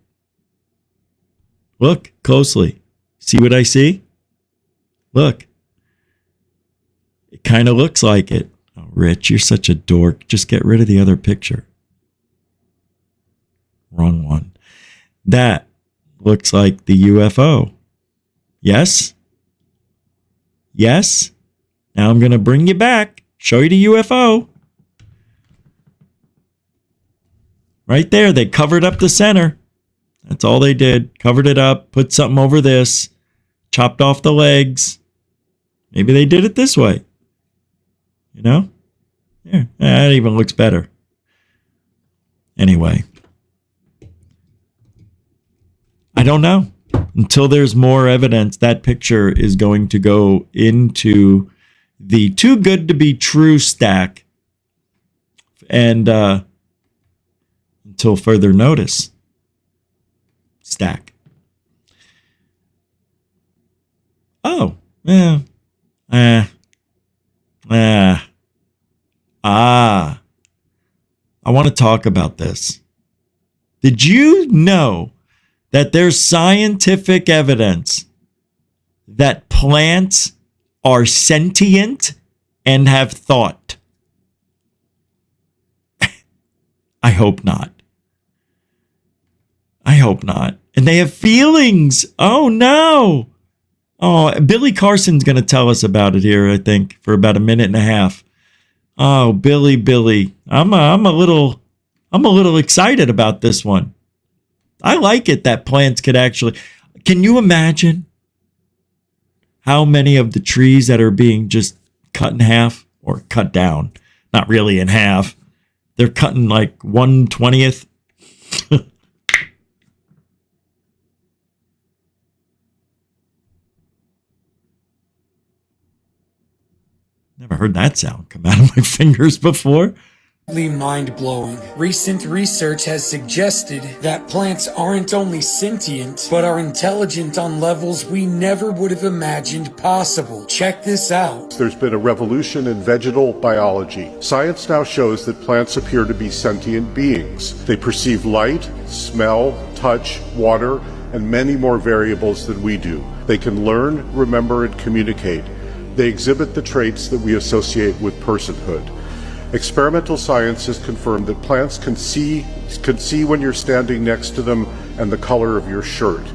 Look closely. See what I see? Look. It kind of looks like it. Oh, Rich, you're such a dork. Just get rid of the other picture. Wrong one. That looks like the UFO. Yes? Yes? Now I'm going to bring you back. Show you the UFO. Right there. They covered up the center. That's all they did. Covered it up. Put something over this. Chopped off the legs. Maybe they did it this way. You know? Yeah, that even looks better. Anyway. I don't know. Until there's more evidence, that picture is going to go into the too good to be true stack. And until further notice. Stack. Oh. Yeah. I want to talk about this. Did you know that there's scientific evidence that plants are sentient and have thought? I hope not. I hope not. And they have feelings. Oh, no. Oh, Billy Carson's going to tell us about it here, I think, for about a minute and a half. Oh, Billy. I'm a little excited about this one. I like it that plants could actually... Can you imagine how many of the trees that are being just cut in half or cut down? Not really in half. They're cutting like 1/20th. Never heard that sound come out of my fingers before. Mind-blowing. Recent research has suggested that plants aren't only sentient, but are intelligent on levels we never would have imagined possible. Check this out. There's been a revolution in vegetal biology. Science now shows that plants appear to be sentient beings. They perceive light, smell, touch, water, and many more variables than we do. They can learn, remember, and communicate. They exhibit the traits that we associate with personhood. Experimental science has confirmed that plants can see when you're standing next to them and the color of your shirt.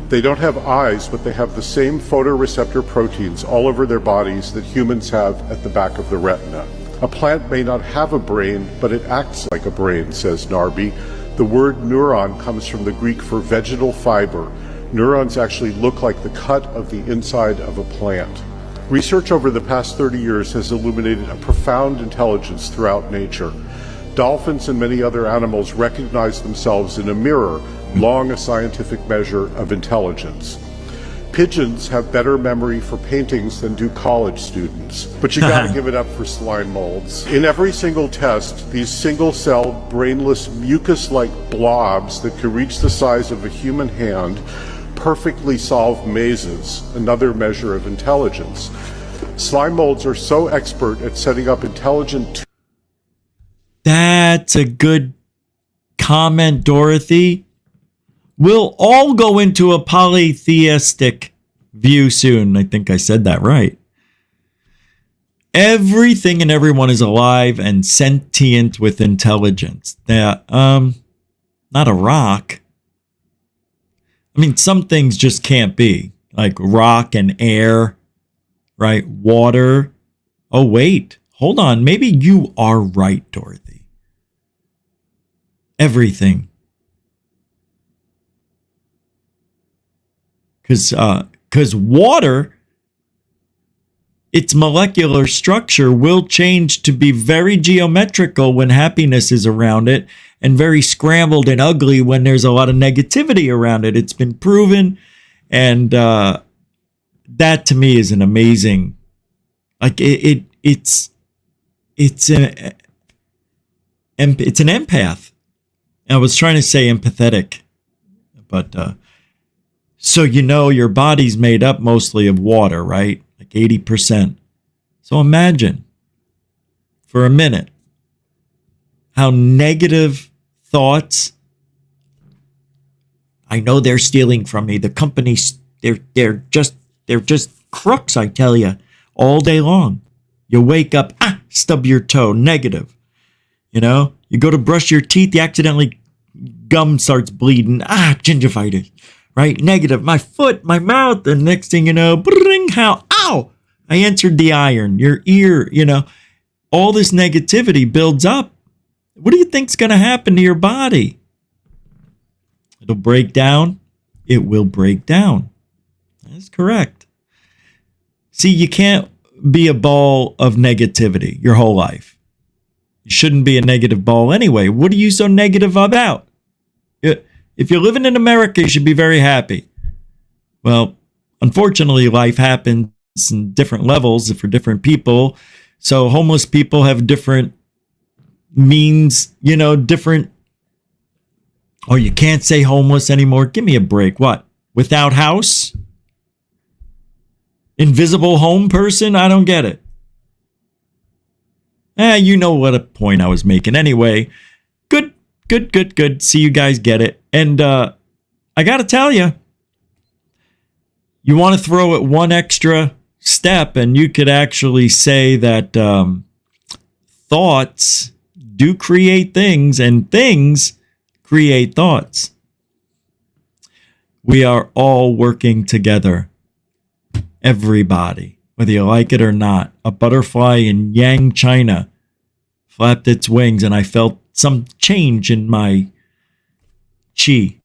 They don't have eyes, but they have the same photoreceptor proteins all over their bodies that humans have at the back of the retina. A plant may not have a brain, but it acts like a brain, says Narby. The word neuron comes from the Greek for vegetal fiber. Neurons actually look like the cut of the inside of a plant. Research over the past 30 years has illuminated a profound intelligence throughout nature. Dolphins and many other animals recognize themselves in a mirror, long a scientific measure of intelligence. Pigeons have better memory for paintings than do college students. But you gotta give it up for slime molds. In every single test, these single-celled, brainless, mucus-like blobs that can reach the size of a human hand perfectly solve mazes, another measure of intelligence. Slime molds are so expert at setting up intelligent... That's a good comment, Dorothy. We'll all go into a polytheistic view soon. I think I said that right. Everything and everyone is alive and sentient with intelligence. Not a rock. I mean, some things just can't be, like rock and air, right? Water. Oh, wait, hold on. Maybe you are right, Dorothy. Everything. Because water, its molecular structure will change to be very geometrical when happiness is around it, and very scrambled and ugly when there's a lot of negativity around it. It's been proven, and that to me is an amazing, like it's an empath. I was trying to say empathetic, but so your body's made up mostly of water, right? Like 80%. So imagine for a minute how negative thoughts. I know they're stealing from me. The companies, they're just crooks, I tell you, all day long. You wake up, stub your toe, negative. You go to brush your teeth, you accidentally, gum starts bleeding, gingivitis. Right? Negative. My foot, my mouth. The next thing you know, ow! I answered the iron. Your ear, all this negativity builds up. What do you think's going to happen to your body? It'll break down. It will break down. That's correct. See, you can't be a ball of negativity your whole life. You shouldn't be a negative ball anyway. What are you so negative about? If you're living in America, you should be very happy. Well, unfortunately, life happens in different levels for different people. So homeless people have different means, different. Oh, you can't say homeless anymore. Give me a break. What? Without house? Invisible home person? I don't get it. You know what a point I was making. Anyway, good. See, you guys get it. And I got to tell you, you want to throw it one extra step, and you could actually say that thoughts do create things, and things create thoughts. We are all working together. Everybody, whether you like it or not. A butterfly in Yang, China, flapped its wings, and I felt some change in my chi,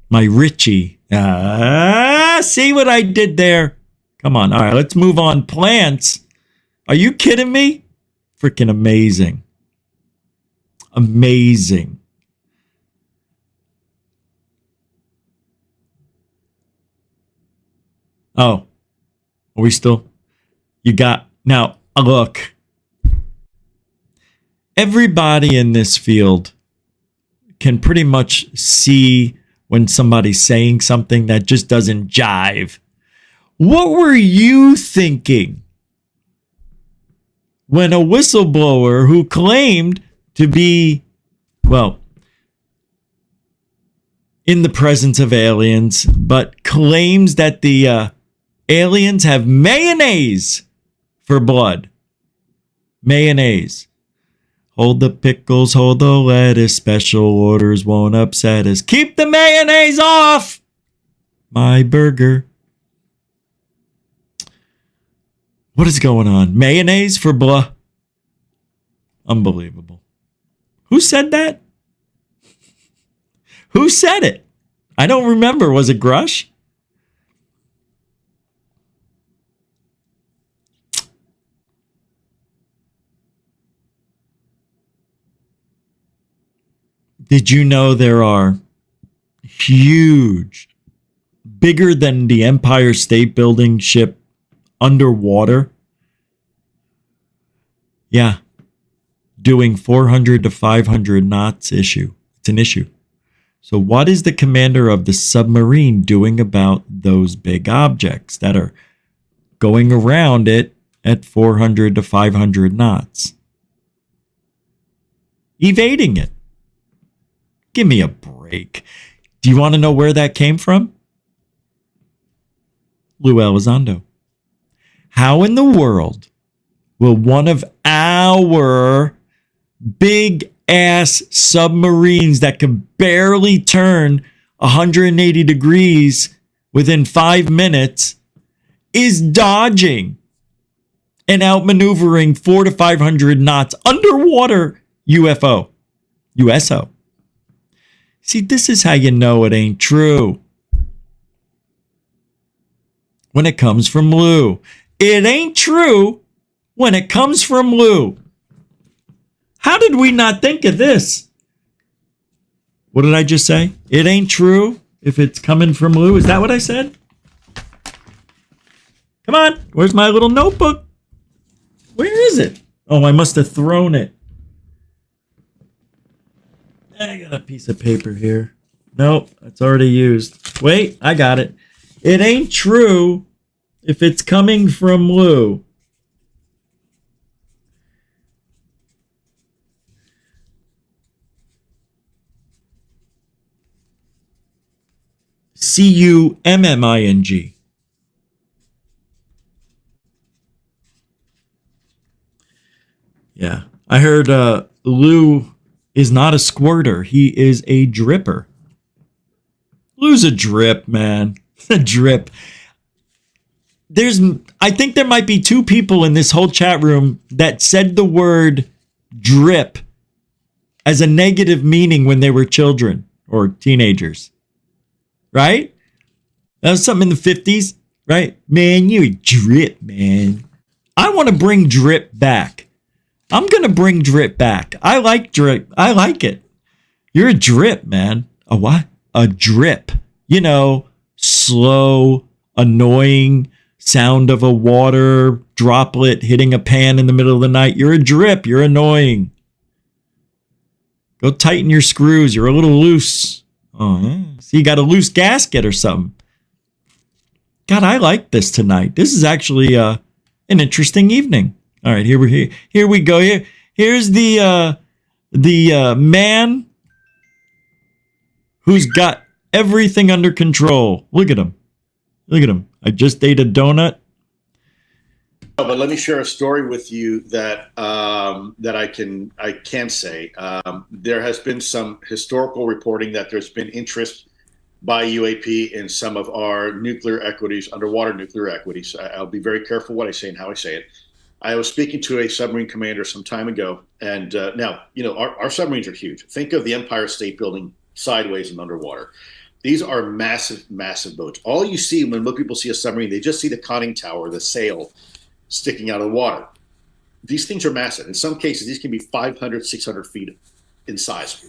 my Richie. See what I did there? Come on. All right, let's move on. Plants. Are you kidding me? Freaking amazing. Amazing. Oh, are we still? You got, now look. Everybody in this field can pretty much see when somebody's saying something that just doesn't jive. What were you thinking when a whistleblower who claimed to be, well, in the presence of aliens, but claims that the aliens have mayonnaise for blood. Mayonnaise. Hold the pickles, hold the lettuce. Special orders won't upset us. Keep the mayonnaise off my burger. What is going on? Mayonnaise for blood? Unbelievable. Who said that? Who said it? I don't remember. Was it Grusch? Did you know there are huge, bigger than the Empire State Building ship underwater? Yeah. Doing 400 to 500 knots issue. It's an issue. So what is the commander of the submarine doing about those big objects that are going around it at 400 to 500 knots? Evading it. Give me a break. Do you want to know where that came from? Lou Elizondo. How in the world will one of our big ass submarines that can barely turn 180 degrees within 5 minutes is dodging and outmaneuvering 400 to 500 knots underwater UFO? USO. See, this is how you know it ain't true. When it comes from Lou. It ain't true when it comes from Lou. How did we not think of this? What did I just say? It ain't true if it's coming from Lou. Is that what I said? Come on. Where's my little notebook? Where is it? Oh, I must have thrown it. I got a piece of paper here. Nope, it's already used. Wait, I got it. It ain't true if it's coming from Lou. Cumming. Yeah, I heard Lou is not a squirter. He is a dripper. Lou's a drip, man. A drip. I think there might be 2 people in this whole chat room that said the word drip as a negative meaning when they were children or teenagers. Right? That was something in the 50s, right? Man, you a drip, man. I want to bring drip back. I'm going to bring drip back. I like drip. I like it. You're a drip, man. A what? A drip. You know, slow, annoying sound of a water droplet hitting a pan in the middle of the night. You're a drip. You're annoying. Go tighten your screws. You're a little loose. Oh, yeah. See, you got a loose gasket or something. God, I like this tonight. This is actually an interesting evening. All right, here we go. Here's the man who's got everything under control. Look at him. Look at him. I just ate a donut. But let me share a story with you that I can say. There has been some historical reporting that there's been interest by UAP in some of our nuclear equities, underwater nuclear equities. I'll be very careful what I say and how I say it. I was speaking to a submarine commander some time ago, and now, you know, our submarines are huge. Think of the Empire State Building sideways and underwater. These are massive, massive boats. All you see when most people see a submarine, they just see the conning tower, the sail sticking out of the water. These things are massive. In some cases, these can be 500, 600 feet in size.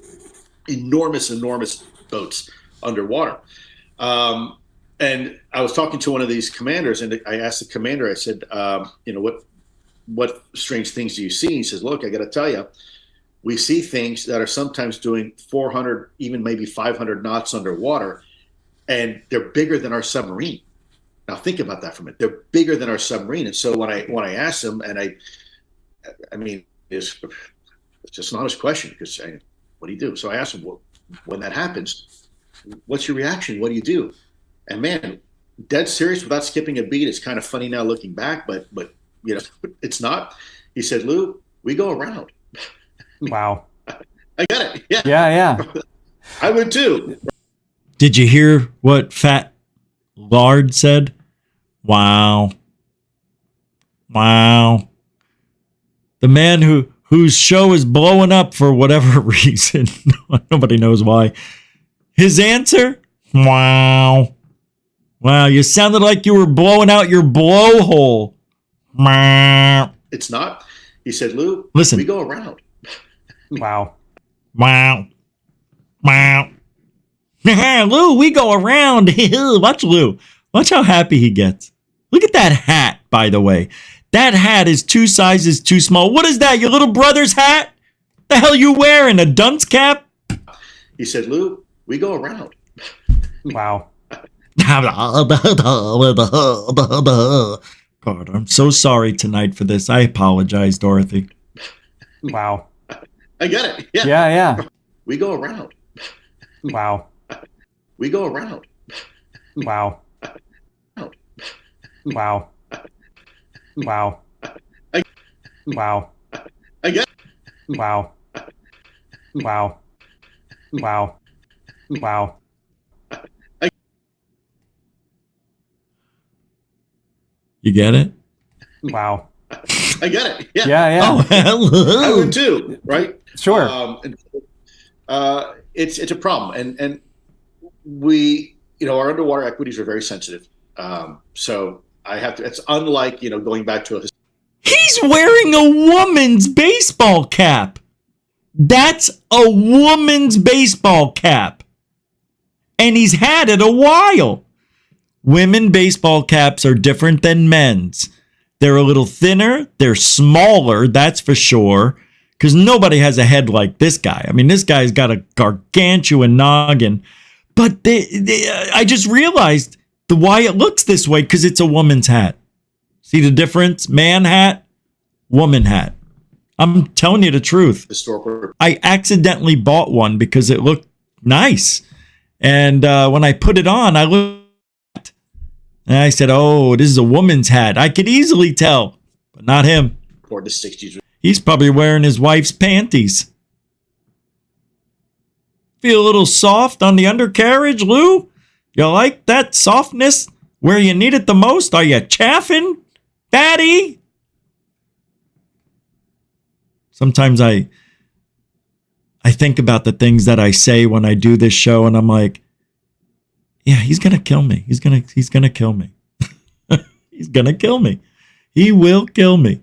Enormous, enormous boats underwater. And I was talking to one of these commanders, and I asked the commander, I said, you know, what strange things do you see? He says, look, I got to tell you, we see things that are sometimes doing 400, even maybe 500 knots underwater, and they're bigger than our submarine. Now think about that for a minute. They're bigger than our submarine. And so when I asked him, and I mean, it's just an honest question, because what do you do? So I asked him, well, when that happens, what's your reaction? What do you do? And man, dead serious without skipping a beat. It's kind of funny now looking back, but you know, it's not. He said, Lou, we go around. Wow. I get it. Yeah. Yeah. I would too. Did you hear what Fat Lard said? Wow. Wow. The man whose show is blowing up for whatever reason. Nobody knows why. His answer? Wow. Wow, you sounded like you were blowing out your blowhole. Wow. It's not. He said, Lou, listen. We go around. Wow. Wow. Wow. Lou, we go around. Watch Lou. Watch how happy he gets. Look at that hat, by the way. That hat is 2 sizes too small. What is that, your little brother's hat? The hell you wearing? A dunce cap? He said, Lou, we go around. Wow. God, I'm so sorry tonight for this. I apologize, Dorothy. Wow. I get it. Yeah. Yeah. We go around. Wow. We go around. Wow. Wow. Wow. Wow. I get it. Wow. Wow. Wow. Wow. You get it? Wow. I get it. Yeah. Yeah. Oh, hello. I would too, right? Sure. It's a problem, and we, our underwater equities are very sensitive. So I have to. It's unlike going back to a. He's wearing a woman's baseball cap. That's a woman's baseball cap, and he's had it a while. Women baseball caps are different than men's. They're a little thinner. They're smaller, that's for sure, because nobody has a head like this guy. I mean, this guy's got a gargantuan noggin. But I just realized why it looks this way, because it's a woman's hat. See the difference? Man hat, woman hat. I'm telling you the truth. I accidentally bought one because it looked nice. And when I put it on, I looked. And I said, oh, this is a woman's hat. I could easily tell, but not him. Or the 60s. He's probably wearing his wife's panties. Feel a little soft on the undercarriage, Lou? You like that softness where you need it the most? Are you chaffing, fatty? Sometimes I think about the things that I say when I do this show, and I'm like, yeah, he's going to kill me. He's going to kill me. He's going to kill me. He will kill me.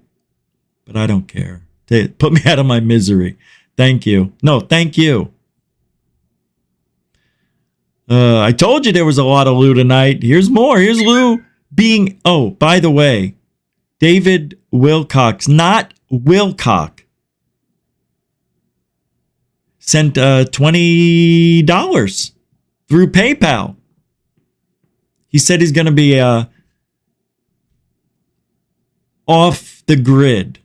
But I don't care. Put me out of my misery. Thank you. No, thank you. I told you there was a lot of Lou tonight. Here's more. Here's Lou being... Oh, by the way, David Wilcox, not Wilcock, sent $20 through PayPal. He said he's going to be off the grid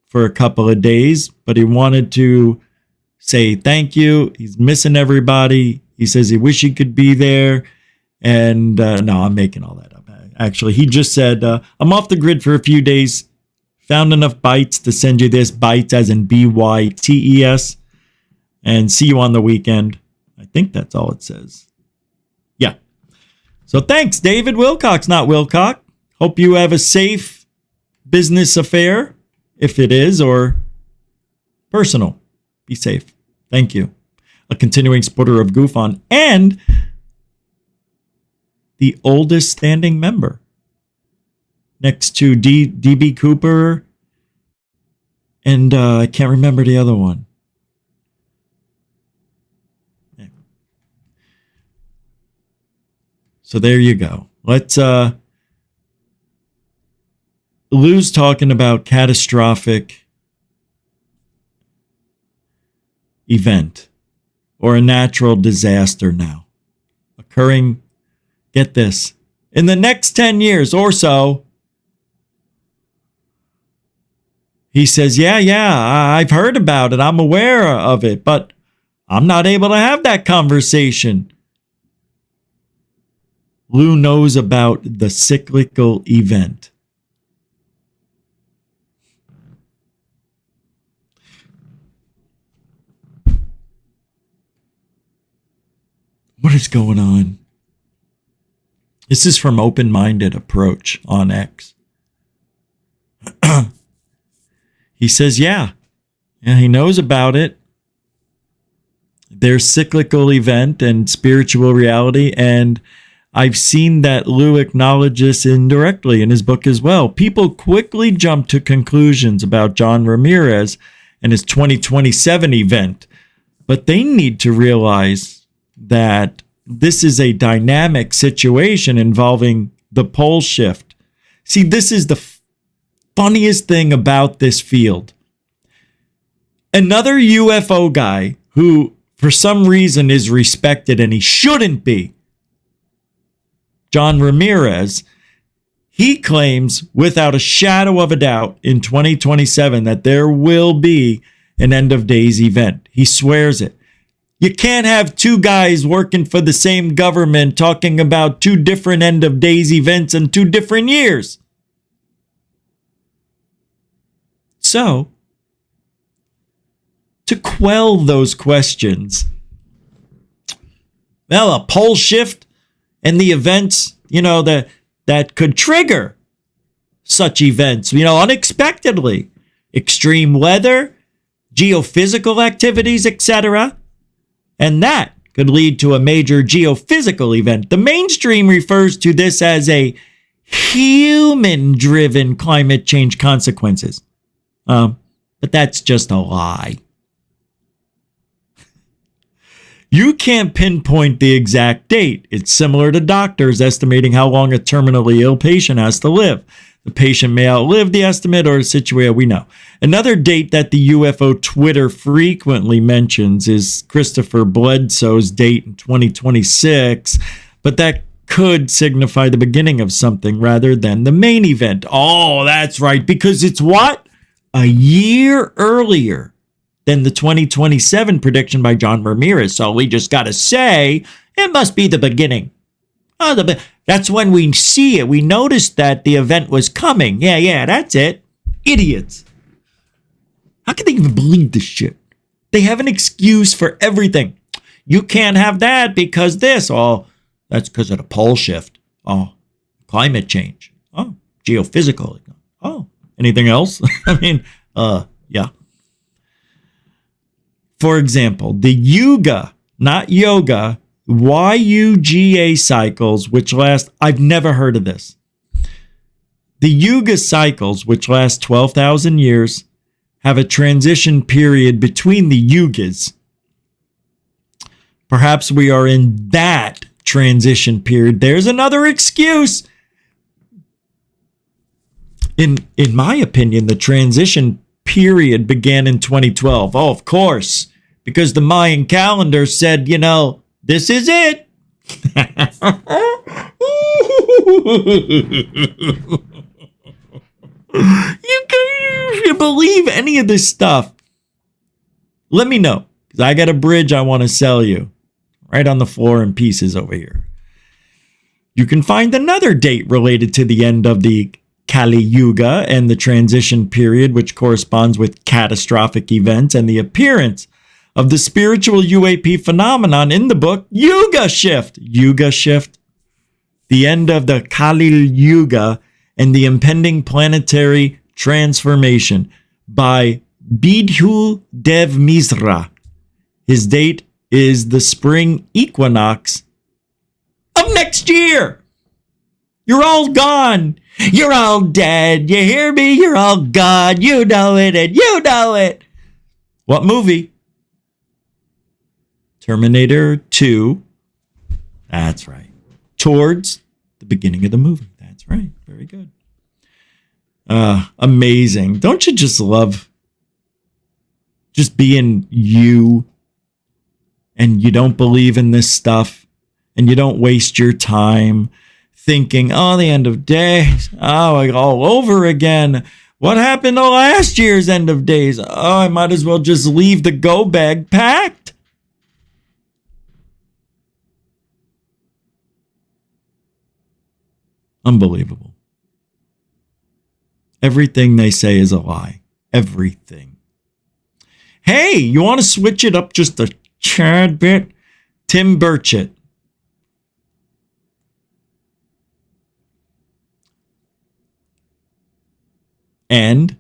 for a couple of days, but he wanted to say thank you. He's missing everybody. He says he wish he could be there. And no, I'm making all that up. Actually, he just said, I'm off the grid for a few days. Found enough bytes to send you this. Bytes as in BYTES. And see you on the weekend. I think that's all it says. Yeah. So thanks, David Wilcox, not Wilcock. Hope you have a safe business affair, if it is, or personal. Be safe. Thank you. A continuing supporter of Goof On and the oldest standing member next to DB Cooper and I can't remember the other one. So there you go. Let's Lou's talking about catastrophic event or a natural disaster now occurring, get this, in the next 10 years or so. He says, yeah, I've heard about it. I'm aware of it, but I'm not able to have that conversation. Lou knows about the cyclical event. What is going on? This is from Open Minded Approach on X. He says, yeah, he knows about it. There's cyclical event and spiritual reality, and I've seen that Lou acknowledges indirectly in his book as well. People quickly jump to conclusions about John Ramirez and his 2027 event, but they need to realize that this is a dynamic situation involving the pole shift. See, this is the funniest thing about this field. Another UFO guy who, for some reason, is respected, and he shouldn't be, John Ramirez, he claims without a shadow of a doubt in 2027 that there will be an end of days event. He swears it. You can't have two guys working for the same government talking about two different end of days events in 2 different years. So, to quell those questions, well, a pole shift and the events, that could trigger such events, unexpectedly. Extreme weather, geophysical activities, etc. And that could lead to a major geophysical event. The mainstream refers to this as a human-driven climate change consequences. But that's just a lie. You can't pinpoint the exact date. It's similar to doctors estimating how long a terminally ill patient has to live. The patient may outlive the estimate or the situation, we know. Another date that the UFO Twitter frequently mentions is Christopher Bledsoe's date in 2026, but that could signify the beginning of something rather than the main event. Oh, that's right, because it's what? A year earlier than the 2027 prediction by John Ramirez. So we just got to say it must be the beginning. That's when we see it. We noticed that the event was coming. Yeah, that's it. Idiots. How can they even believe this shit? They have an excuse for everything. You can't have that because this. Oh, that's because of the pole shift. Oh, climate change. Oh, geophysical. Oh, anything else? Yeah. For example, the Yuga, not yoga, YUGA cycles, which last, I've never heard of this. The Yuga cycles, which last 12,000 years, have a transition period between the Yugas. Perhaps we are in that transition period. There's another excuse. In my opinion, the transition period began in 2012. Oh, of course, because the Mayan calendar said, this is it. If you believe any of this stuff, let me know, because I got a bridge I want to sell you right on the floor in pieces over here. You can find another date related to the end of the Kali Yuga and the transition period, which corresponds with catastrophic events and the appearance of the spiritual UAP phenomenon in the book Yuga Shift. Yuga Shift, the end of the Kali Yuga and the impending planetary transformation by Bidhu Dev Misra. His date is the spring equinox of next year. You're all gone. You're all dead. You hear me? You're all gone. You know it, and you know it. What movie? Terminator 2. That's right. Towards the beginning of the movie. That's right. Very good. Amazing. Don't you just love just being you, and you don't believe in this stuff, and you don't waste your time thinking, oh, the end of days, oh, all over again. What happened to last year's end of days? Oh, I might as well just leave the go bag packed. Unbelievable. Everything they say is a lie. Everything. Hey, you want to switch it up just a tad bit? Tim Burchett. And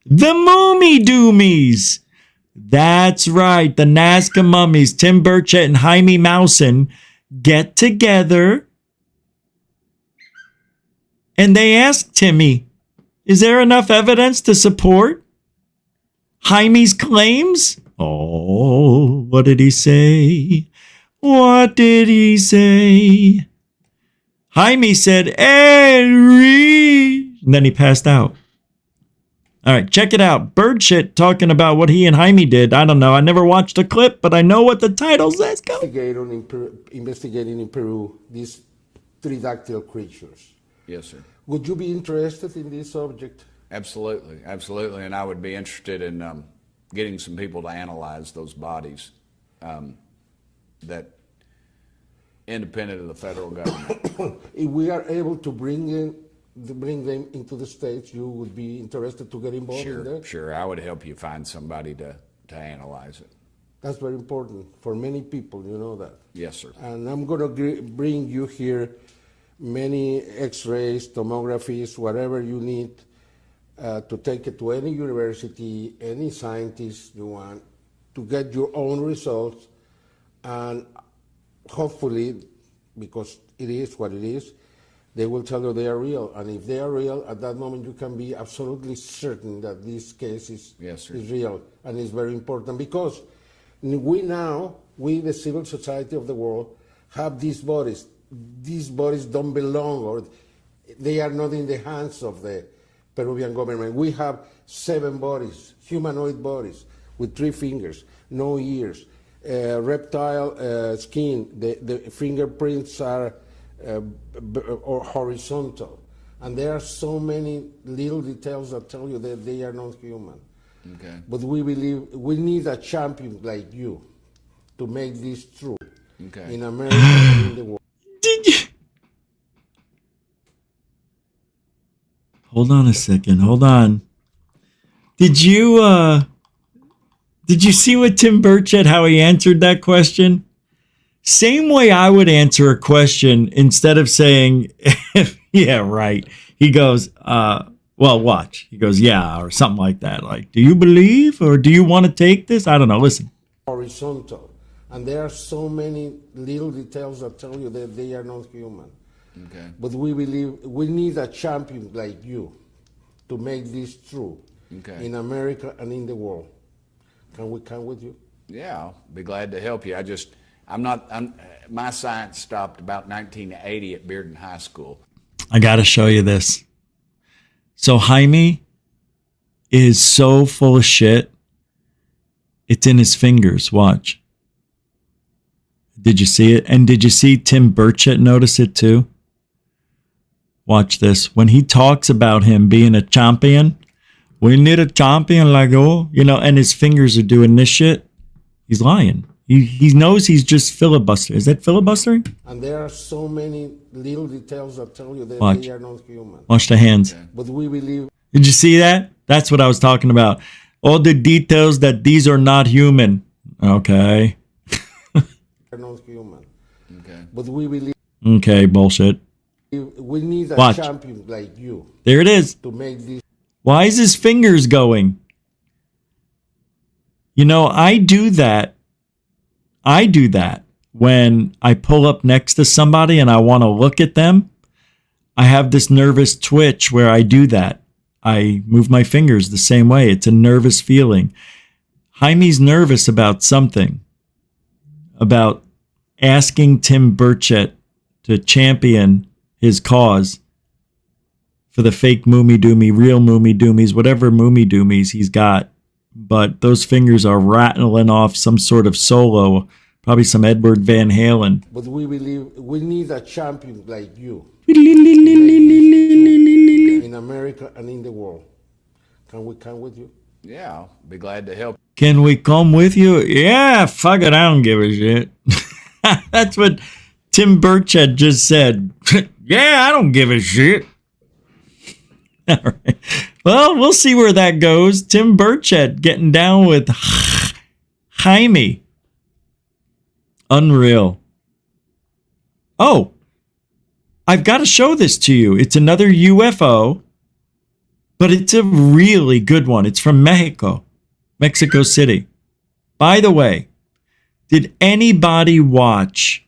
the Mummy Doomies. That's right. The Nazca Mummies, Tim Burchett and Jaime Maussan, get together. And they ask Timmy, is there enough evidence to support Jaime's claims? Oh, what did he say? What did he say? Jaime said, Henry. And then he passed out. All right, check it out. Birdshit talking about what he and Jaime did. I don't know. I never watched a clip, but I know what the title says. Go. Investigating in Peru these pterodactyl creatures. Yes, sir. Would you be interested in this subject? Absolutely, absolutely. And I would be interested in getting some people to analyze those bodies that independent of the federal government. If we are able to bring them into the States, you would be interested to get involved in that? Sure. I would help you find somebody to analyze it. That's very important for many people, you know that. Yes, sir. And I'm going to bring you here many x-rays, tomographies, whatever you need to take it to any university, any scientist you want, to get your own results. And hopefully, because it is what it is, they will tell you they are real. And if they are real, at that moment you can be absolutely certain that this case is real. And it's very important because we, the civil society of the world, have these bodies. These bodies don't belong, or they are not in the hands of the Peruvian government. We have 7 bodies, humanoid bodies, with 3 fingers, no ears, reptile skin. The fingerprints are or horizontal, and there are so many little details that tell you that they are not human. Okay. But we believe we need a champion like you to make this true in America and in the world. Did you? Hold on a second. Hold on. Did you see what Tim Burchett, how he answered that question? Same way I would answer a question instead of saying, yeah, right. He goes, well, watch. He goes, yeah, or something like that. Like, do you believe or do you want to take this? I don't know. Listen. Horizontal. And there are so many little details that tell you that they are not human. Okay. But we believe we need a champion like you to make this true in America and in the world. Can we come with you? Yeah, I'll be glad to help you. My science stopped about 1980 at Bearden High School. I got to show you this. So Jaime is so full of shit. It's in his fingers. Watch. Did you see it? And did you see Tim Burchett notice it too? Watch this. When he talks about him being a champion, we need a champion like, oh, and his fingers are doing this shit. He's lying. He knows he's just filibustering. Is that filibustering? And there are so many little details that tell you that they are not human. Watch the hands. But we believe. Did you see that? That's what I was talking about. All the details that these are not human. Okay. They're not human. Okay. But we believe. Okay, bullshit. We need a champion like you. There it is. To make this. Why is his fingers going? I do that. When I pull up next to somebody and I want to look at them. I have this nervous twitch where I do that. I move my fingers the same way. It's a nervous feeling. Jaime's nervous about something. About asking Tim Burchett to champion his cause for the fake Moomy Doomy, real Moomy Doomies, whatever Moomy Doomies he's got. But those fingers are rattling off some sort of solo, probably some Edward Van Halen. But we believe we need a champion like you in America and in the world. Can we come with you? Yeah, I'll be glad to help. Can we come with you? Yeah, fuck it, I don't give a shit. That's what Tim Burchett just said. Yeah, I don't give a shit. All right. Well, we'll see where that goes. Tim Burchett getting down with Jaime. Unreal. Oh, I've got to show this to you. It's another UFO, but it's a really good one. It's from Mexico City. By the way, did anybody watch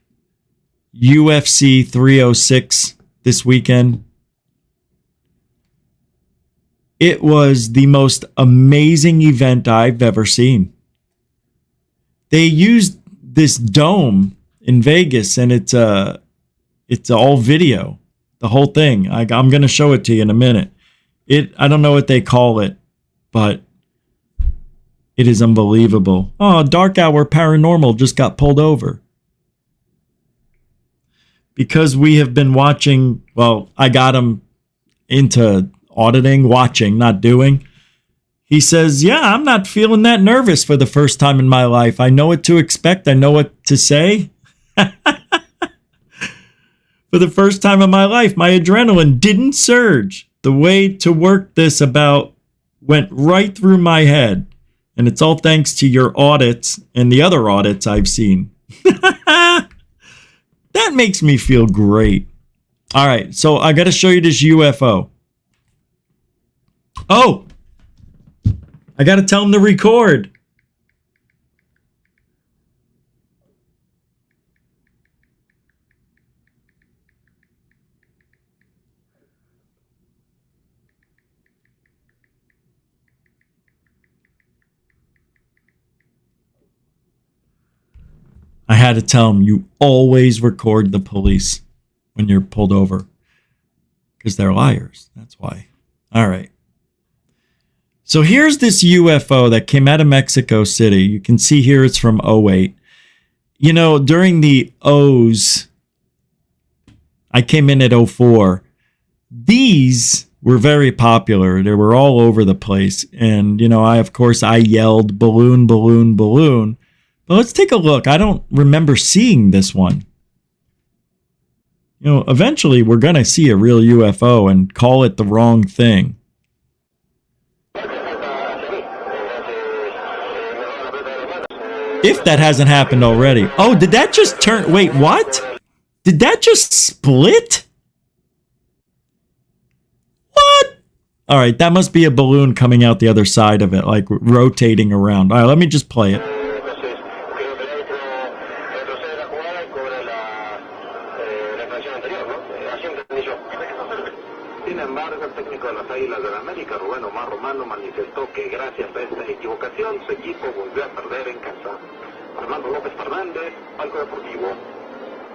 UFC 306 this weekend? It was the most amazing event I've ever seen. They used this dome in Vegas, and it's all video, the whole thing. I'm going to show it to you in a minute. I don't know what they call it, but it is unbelievable. Oh, Dark Hour Paranormal just got pulled over. Because we have been watching, well, I got him into auditing, watching, not doing. He says, yeah, I'm not feeling that nervous for the first time in my life. I know what to expect. I know what to say. For the first time in my life, my adrenaline didn't surge. The way to work this about went right through my head. And it's all thanks to your audits and the other audits I've seen. That makes me feel great. All right, so I got to show you this UFO. Oh, I got to tell him to record. I had to tell him, you always record the police when you're pulled over. Because they're liars. That's why. All right. So here's this UFO that came out of Mexico City. You can see here it's from 2008. You know, during the O's, I came in at 2004. These were very popular. They were all over the place. And, you know, I yelled balloon, balloon, balloon. But let's take a look. I don't remember seeing this one. You know, eventually we're going to see a real UFO and call it the wrong thing. If that hasn't happened already. Oh, did that just turn? Wait, what? Did that just split? What? All right, that must be a balloon coming out the other side of it, like rotating around. All right, let me just play it.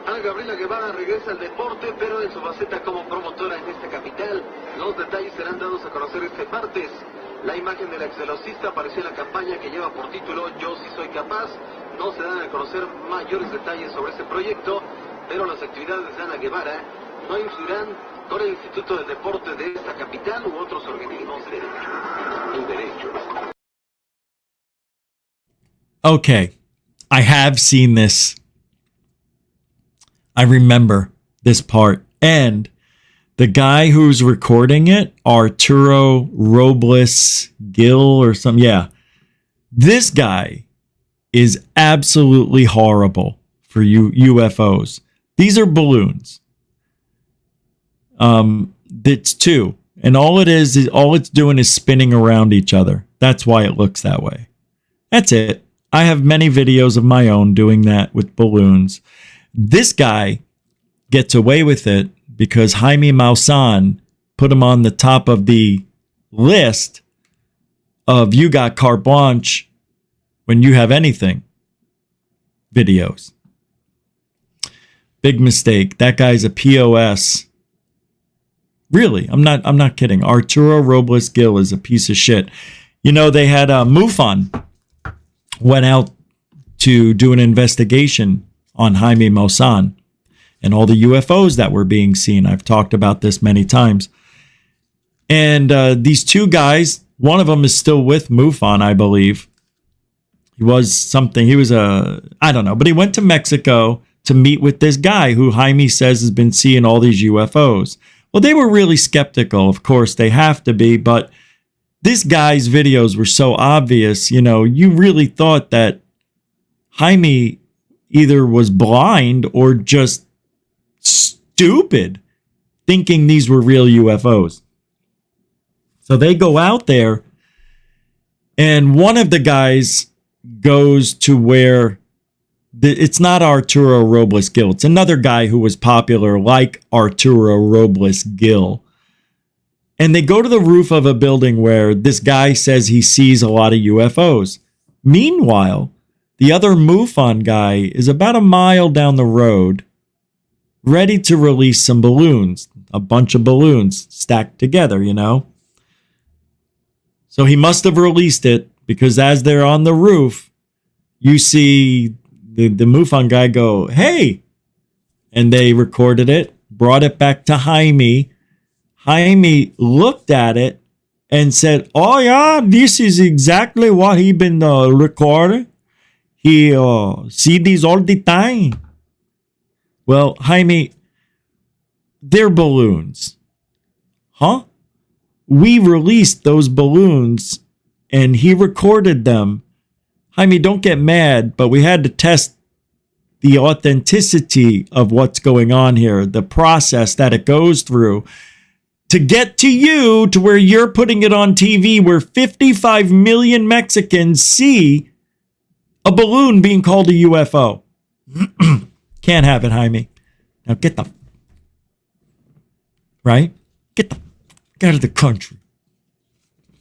Ana Gabriela Guevara regresa al deporte, pero en su faceta como promotora en esta capital. Los detalles serán dados a conocer este martes. La imagen de la exvelocista apareció en la campaña que lleva por título Yo sí soy capaz. No se dan a conocer mayores detalles sobre este proyecto, pero las actividades de Ana Guevara no influirán con el Instituto del Deporte de esta capital u otros organismos de derecho. Okay, I have seen this. I remember this part. And the guy who's recording it, Arturo Robles Gil or something. Yeah. This guy is absolutely horrible for UFOs. These are balloons. It's two. And all it's doing is spinning around each other. That's why it looks that way. That's it. I have many videos of my own doing that with balloons. This guy gets away with it because Jaime Maussan put him on the top of the list of you got carte blanche when you have anything videos. Big mistake. That guy's a POS. Really, I'm not kidding. Arturo Robles Gil is a piece of shit. You know, they had MUFON went out to do an investigation on Jaime Maussan and all the UFOs that were being seen. I've talked about this many times. And these two guys, one of them is still with MUFON, I believe. I don't know, but he went to Mexico to meet with this guy who Jaime says has been seeing all these UFOs. Well, they were really skeptical. Of course, they have to be, but this guy's videos were so obvious, you really thought that Jaime either was blind or just stupid, thinking these were real UFOs. So they go out there, and one of the guys goes to where it's not Arturo Robles Gil. It's another guy who was popular like Arturo Robles Gil. And they go to the roof of a building where this guy says he sees a lot of UFOs. Meanwhile, the other MUFON guy is about a mile down the road, ready to release some balloons, a bunch of balloons stacked together, So he must have released it, because as they're on the roof, you see the MUFON guy go, "Hey!" And they recorded it, brought it back to Jaime. Jaime looked at it and said, "Oh yeah, this is exactly what he been recording. He see these all the time." Well, Jaime, they're balloons. Huh? We released those balloons and he recorded them. Jaime, don't get mad, but we had to test the authenticity of what's going on here, the process that it goes through to get to you, to where you're putting it on TV, where 55 million Mexicans see a balloon being called a UFO. Can't have it, Jaime. Now get the right? Get the fuck out of the country.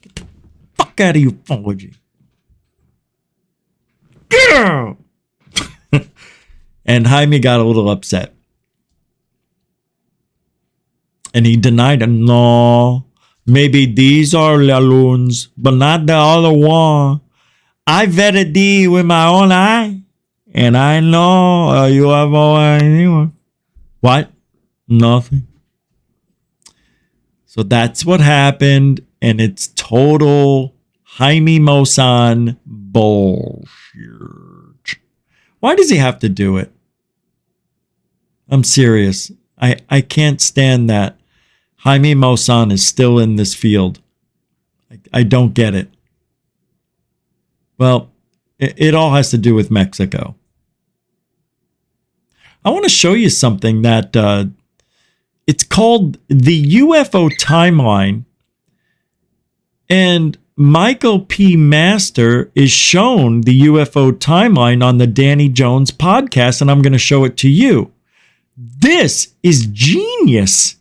Get the fuck out of ufology. Get out! And Jaime got a little upset. And he denied it. No, maybe these are balloons, but not the other one. I vetted these with my own eye, and I know a UFO anyone. What? Nothing. So that's what happened, and it's total Jaime Maussan bullshit. Why does he have to do it? I'm serious. I can't stand that Jaime Maussan is still in this field. I don't get it. Well, it all has to do with Mexico. I want to show you something that it's called the UFO timeline. And Michael P. Master is shown the UFO timeline on the Danny Jones podcast, and I'm going to show it to you. This is genius.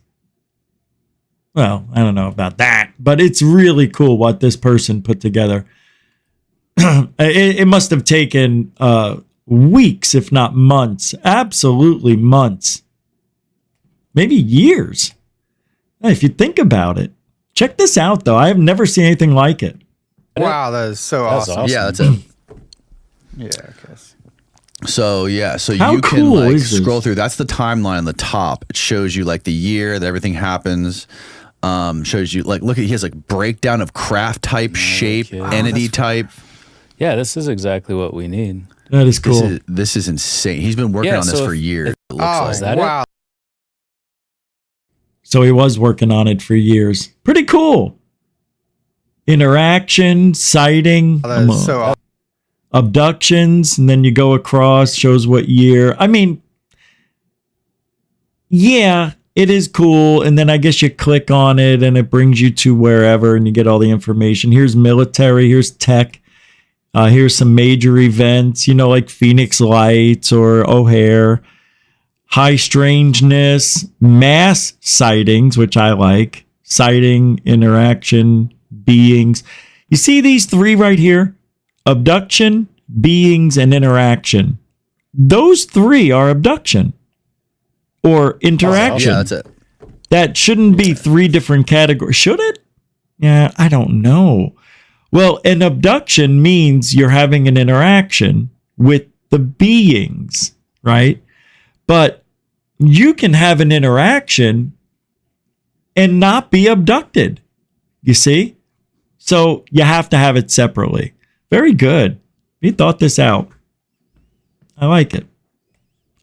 Well, I don't know about that, but it's really cool what this person put together. It must have taken weeks, if not months, absolutely months, maybe years. If you think about it. Check this out, though. I have never seen anything like it. Wow, that is so awesome. Yeah, that's it. Yeah, I guess. So How you can cool like is this? scroll through. That's the timeline on the top. It shows you like the year that everything happens. Shows you like, look at, he has like breakdown of craft type, shape, entity type. Yeah, this is exactly what we need. That is cool. This is insane. He's been working on this for years. It looks like. Is that wow. it? So he was working on it for years. Pretty cool. Interaction, sighting, That is so awesome. abductions, and then you go across, shows what year. I mean, yeah, it is cool. And then I guess you click on it and it brings you to wherever and you get all the information. Here's military, here's tech. Here's some major events, like Phoenix Lights or O'Hare. High strangeness, mass sightings, which I like. Sighting, interaction, beings. You see these three right here? Abduction, beings, and interaction. Those three are abduction or interaction. Yeah, that's it. That shouldn't be three different categories. Should it? Yeah, I don't know. Well, an abduction means you're having an interaction with the beings, right? But you can have an interaction and not be abducted, you see? So you have to have it separately. Very good. You thought this out. I like it.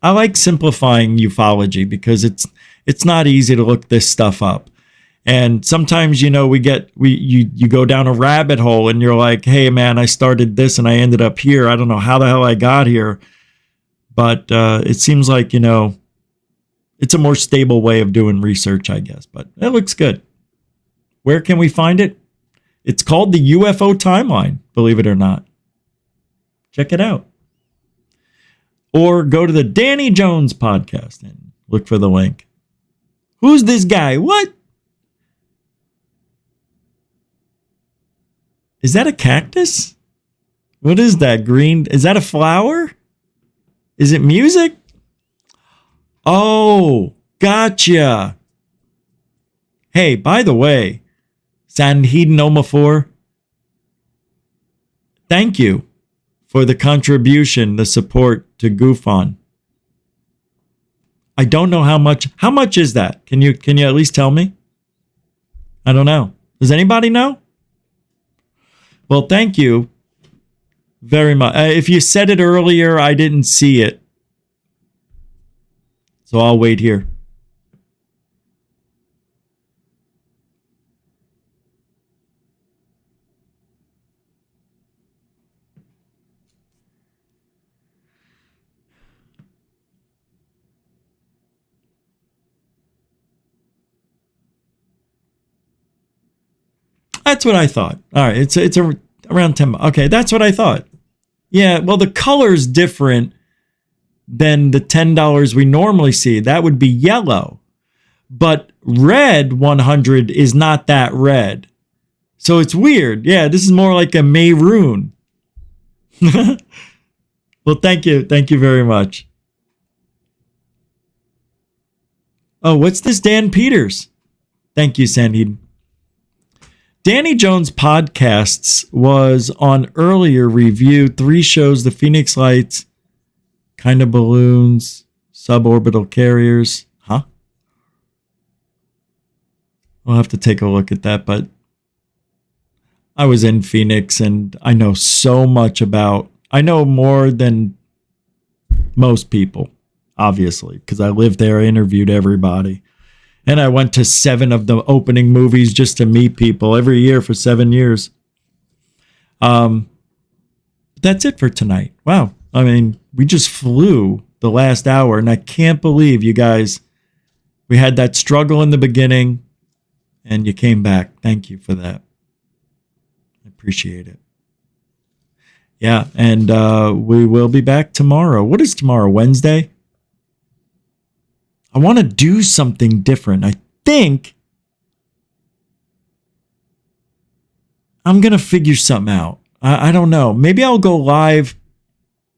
I like simplifying ufology because it's not easy to look this stuff up. And sometimes, you go down a rabbit hole and you're like, hey, man, I started this and I ended up here. I don't know how the hell I got here. But it seems like, it's a more stable way of doing research, I guess. But it looks good. Where can we find it? It's called the UFO Timeline, believe it or not. Check it out. Or go to the Danny Jones podcast and look for the link. Who's this guy? What? Is that a cactus? What is that? Green? Is that a flower? Is it music? Oh, gotcha. Hey, by the way, Sanhedrin Omafor, thank you for the contribution, the support to Goof On. I don't know how much. How much is that? Can you at least tell me? I don't know. Does anybody know? Well, thank you very much. If you said it earlier, I didn't see it. So I'll wait here. That's what I thought. All right, it's around 10. Okay, that's what I thought. Yeah, well, the color's different than the $10 we normally see. That would be yellow. But red 100 is not that red. So it's weird. Yeah, this is more like a maroon. Well, thank you. Thank you very much. Oh, what's this Dan Peters? Thank you, Sandy. Danny Jones Podcasts was on earlier review. 3 shows, The Phoenix Lights, Kind of Balloons, Suborbital Carriers. Huh? We'll have to take a look at that, but I was in Phoenix and I know so much about, I know more than most people, obviously, because I lived there, I interviewed everybody. And I went to 7 of the opening movies just to meet people every year for 7 years. That's it for tonight. Wow. I mean, we just flew the last hour, and I can't believe you guys, we had that struggle in the beginning, and you came back. Thank you for that. I appreciate it. Yeah, and we will be back tomorrow. What is tomorrow, Wednesday? I want to do something different. I think I'm going to figure something out. I don't know. Maybe I'll go live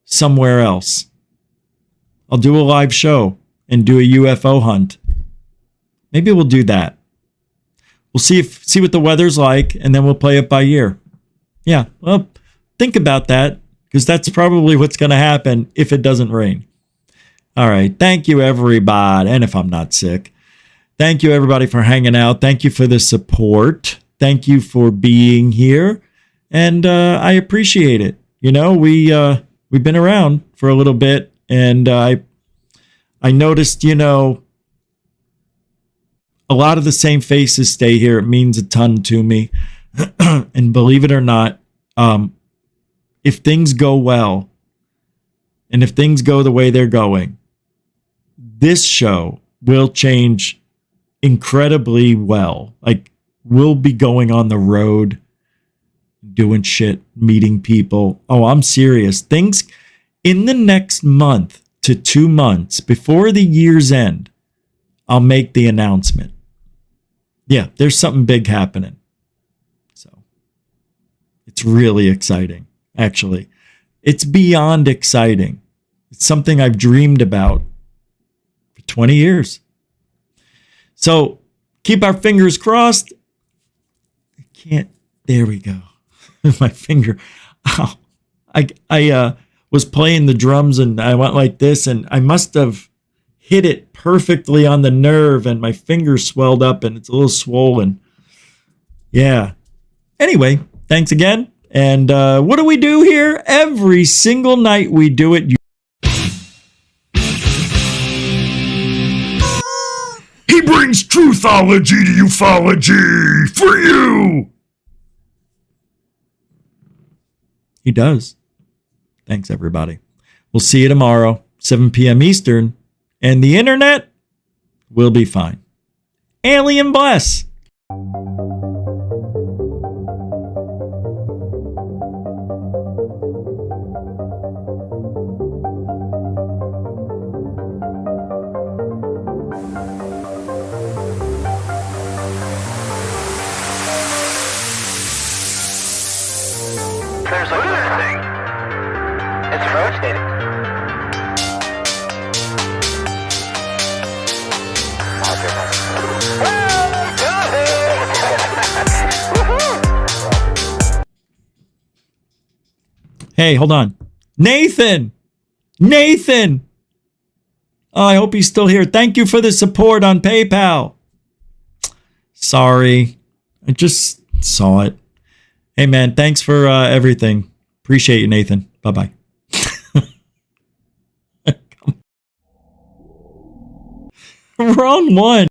somewhere else. I'll do a live show and do a UFO hunt. Maybe we'll do that. We'll see what the weather's like, and then we'll play it by ear. Yeah, well, think about that, because that's probably what's going to happen if it doesn't rain. All right. Thank you, everybody. And if I'm not sick, thank you, everybody, for hanging out. Thank you for the support. Thank you for being here. And I appreciate it. You know, we've been around for a little bit, and I noticed, you know, a lot of the same faces stay here. It means a ton to me. And believe it or not, if things go well, and if things go the way they're going, this show will change incredibly well. Like, we'll be going on the road, doing shit, meeting people. Oh, I'm serious. Things in the next month to 2 months before the year's end, I'll make the announcement. Yeah, there's something big happening. So it's really exciting, actually. It's beyond exciting. It's something I've dreamed about for 20 years. So keep our fingers crossed. I can't. There we go. My finger. Ow. I was playing the drums and I went like this, and I must have hit it perfectly on the nerve, and my finger swelled up and it's a little swollen. Yeah. Anyway, thanks again. And what do we do here? Every single night we do it. brings truthology to ufology for you. He does. Thanks, everybody. We'll see you tomorrow, 7 p.m. Eastern, and the internet will be fine. Alien bless. There's a good thing. It's rotating. Hey, hold on. Nathan! Nathan! Oh, I hope he's still here. Thank you for the support on PayPal. Sorry. I just saw it. Hey, man, thanks for everything. Appreciate you, Nathan. Bye-bye. Wrong one.